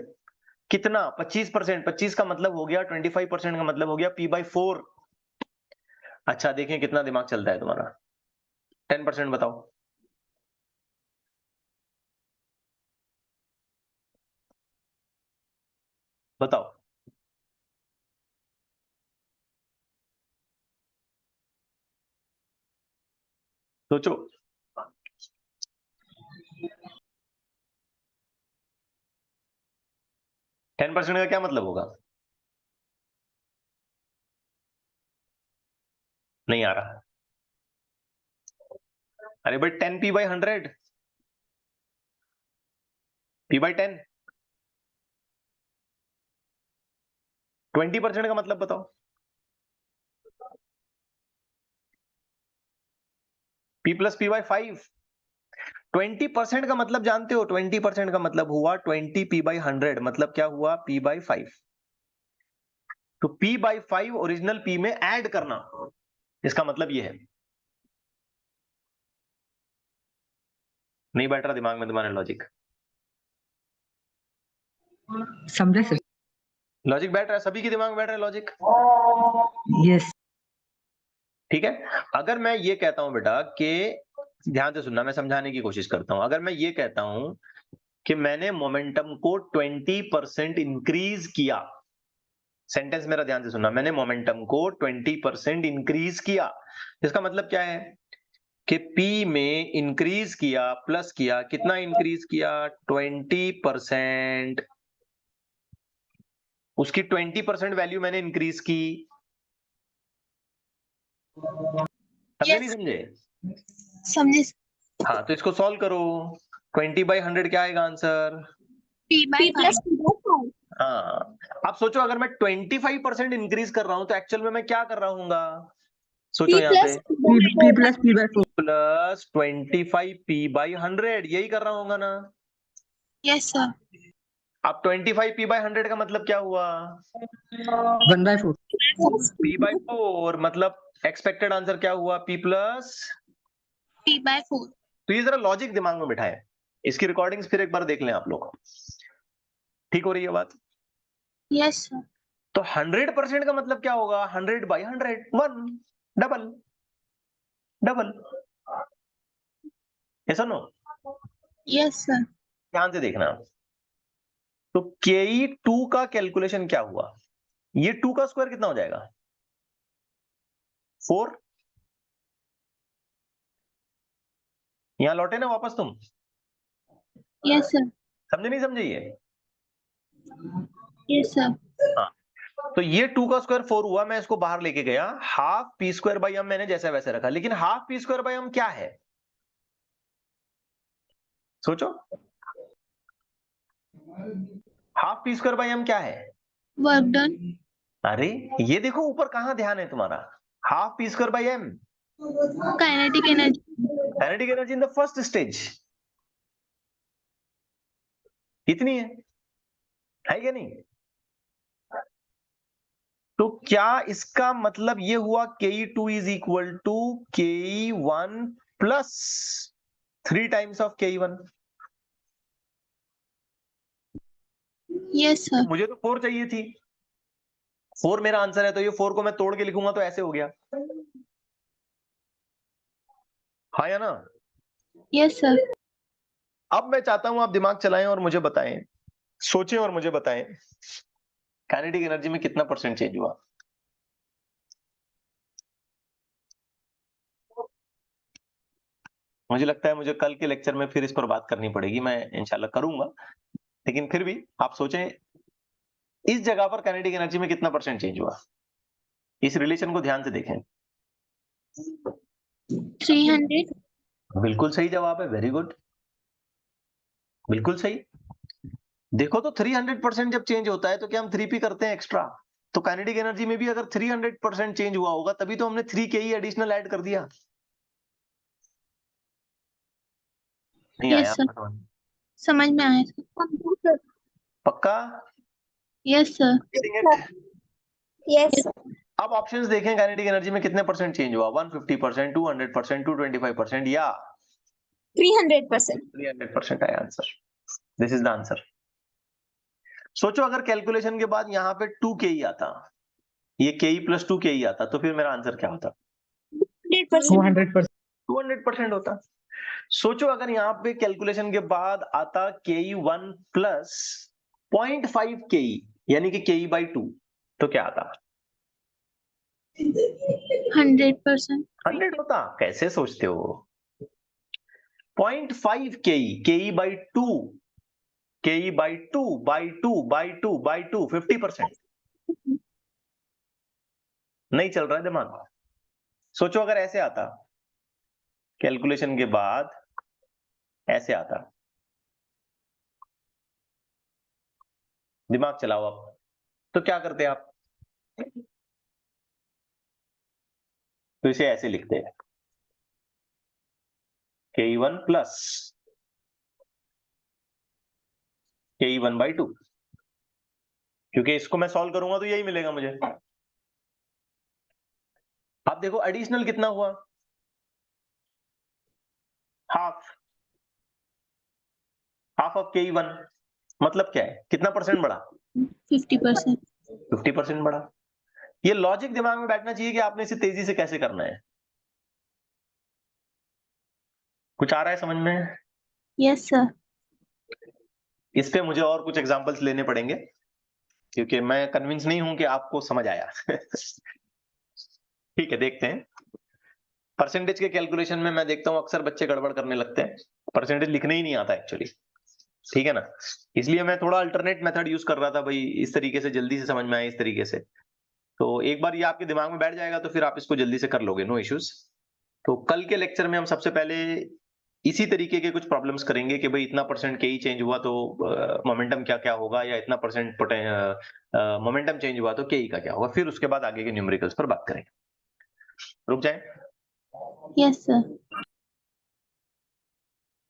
कितना? 25%. 25 का मतलब हो गया 25% का मतलब हो गया P बाई 4. अच्छा देखें कितना दिमाग चलता है तुम्हारा. 10% बताओ. बताओ. सोचो. 10% का क्या मतलब होगा? नहीं आ रहा. अरे भाई 10 p by 100, p by 10, 20% का मतलब बताओ। p plus p by 5, 20% का मतलब जानते हो, 20% का मतलब हुआ 20 p by 100, मतलब क्या हुआ, p by 5। तो p by 5 ओरिजिनल p में ऐड करना, इसका मतलब ये है। नहीं बैठ रहा दिमाग में तुम्हारे लॉजिक? समझे सर? लॉजिक बैठ रहा है, सभी के दिमाग में बैठ रहा है लॉजिक? यस। ठीक है। अगर मैं ये कहता हूं बेटा कि, ध्यान से सुनना, मैं समझाने की कोशिश करता हूं। अगर मैं ये कहता हूं कि मैंने मोमेंटम को 20% इंक्रीज किया, सेंटेंस मेरा ध्यान से सुनना, मैंने मोमेंटम को 20% इंक्रीज किया, इसका मतलब क्या है कि P में इंक्रीज किया, प्लस किया, कितना इंक्रीज किया, 20%, उसकी 20% वैल्यू मैंने इंक्रीज की। समझे नहीं समझे? समझे। हाँ, तो इसको सॉल्व करो। 20 by 100 क्या आएगा आंसर? P by 5. हाँ, आप सोचो अगर मैं 25% इंक्रीज कर रहा हूं तो एक्चुअल में मैं क्या कर रहा हूँगा? सोचो यहाँ पे, P plus P by 4. Plus 25 p by 100, यही कर रहा हूँगा ना? Yes, sir. अब 25 p by 100 का मतलब क्या हुआ? 1 by 4. p by 4, मतलब एक्सपेक्टेड आंसर क्या हुआ? p plus. P by 4. तो ये जरा लॉजिक दिमाग में बिठाएं, इसकी रिकॉर्डिंग्स फिर एक बार देख लें आप लोग। ठीक हो रही है बात? Yes, sir. तो 100% का मतलब क्या होगा? 100 by 100, 1, डबल डबल, ऐसा नो? Yes, sir. ध्यान से देखना। तो ke2 का कैलकुलेशन क्या हुआ? ये 2 का स्क्वायर कितना हो जाएगा? 4। यहां लौटे ना वापस तुम? Yes, sir. समझे नहीं समझे ये? Yes, sir. हाँ, तो ये 2 का स्क्वायर 4 हुआ, मैं इसको बाहर लेके गया, half p square by m मैंने जैसा वैसे रखा, लेकिन half p square by m क्या है? सोचो, half p square by m क्या है? Work done. अरे ये देखो ऊपर कहां ध्यान है तुम्हारा, half p square by m, Kinetic energy. Kinetic energy in the first stage, इतनी है क्या नहीं? तो क्या इसका मतलब ये हुआ ke2 is equal to ke1 plus 3 times of ke1? Yes, sir. मुझे तो 4 चाहिए थी, 4 मेरा आंसर है, तो ये 4 को मैं तोड़ के लिखूंगा तो ऐसे हो गया, हाँ या ना? Yes, sir. अब मैं चाहता हूं आप दिमाग चलाएं और मुझे बताएं, सोचें और मुझे बताएं, काइनेटिक एनर्जी में कितना परसेंट चेंज हुआ? मुझे लगता है मुझे कल के लेक्चर में फिर इस पर बात करनी पड़ेगी, मैं इंशाल्लाह करूंगा, लेकिन फिर भी आप सोचें इस जगह पर काइनेटिक एनर्जी में कितना परसेंट चेंज हुआ, इस रिलेशन को ध्यान से देखें। 300. बिल्कुल सही जवाब है, वेरी गुड, बिल्कुल सही। देखो तो 300% जब चेंज होता है तो क्या हम 3p करते हैं एक्स्ट्रा? तो काइनेटिक एनर्जी में भी अगर 300% चेंज हुआ होगा तभी तो हमने 3k ही एडिशनल ऐड कर दिया। नहीं Yes, आया sir. आपको समझ? समझ में आया sir. पक्का? Yes, sir. Yes. अब ऑप्शंस देखें, काइनेटिक एनर्जी में कितने परसेंट चेंज हुआ? 150%, 200%, 225% या 300%. 300% आया answer. This is the answer. सोचो अगर कैलकुलेशन के बाद यहाँ पे 2k ही आता, ये ke प्लस 2k ही आता, तो फिर मेरा आंसर क्या होता? 100%. 200% होता। सोचो अगर यहाँ पे कैलकुलेशन के बाद आता ke1 प्लस 0.5 ke, यानी कि ke by 2, तो क्या आता? 100%. 100 होता? कैसे सोचते हो? 0.5 ke by 2, ke by 2 by 2 by 2 by 2, 50%। नहीं चल रहा है दिमाग? सोचो अगर ऐसे आता, कैलकुलेशन के बाद ऐसे आता। दिमाग चलाओ आप, तो क्या करते आप? तो इसे ऐसे लिखते हैं ke1 प्लस ke1/2, क्योंकि इसको मैं सॉल्व करूंगा तो यही मिलेगा मुझे। आप देखो एडिशनल कितना हुआ, हाफ ऑफ ke1, मतलब क्या है, कितना परसेंट बढ़ा? 50%. 50% बढ़ा। ये लॉजिक दिमाग में बैठना चाहिए कि आपने इसे तेजी से कैसे करना है। कुछ आ रहा है समझ में? Yes, sir. इस पे मुझे और कुछ एग्जांपल्स लेने पड़ेंगे, क्योंकि मैं कन्विंस नहीं हूं कि आपको समझ आया। ठीक है, देखते हैं। परसेंटेज के कैलकुलेशन में मैं देखता हूं अक्सर बच्चे गड़बड़ करने लगते हैं, परसेंटेज लिखने ही नहीं आता एक्चुअली, ठीक है ना। इसलिए मैं थोड़ा अल्टरनेट मेथड यूज कर रहा था भाई, इस तरीके से जल्दी से समझ में आए, इस तरीके से। तो एक बार ये आपके दिमाग में बैठ जाएगा तो फिर आप इसको जल्दी से कर लोगे, नो इश्यूज। तो कल के लेक्चर में हम सबसे पहले इसी तरीके के कुछ प्रॉब्लम्स करेंगे कि भाई इतना परसेंट के ही चेंज हुआ तो मोमेंटम क्या क्या होगा, या इतना परसेंट मोमेंटम चेंज हुआ तो के का क्या होगा। फिर उसके बाद आगे के न्यूमेरिकल्स पर बात करेंगे। रुक जाए। Yes, sir.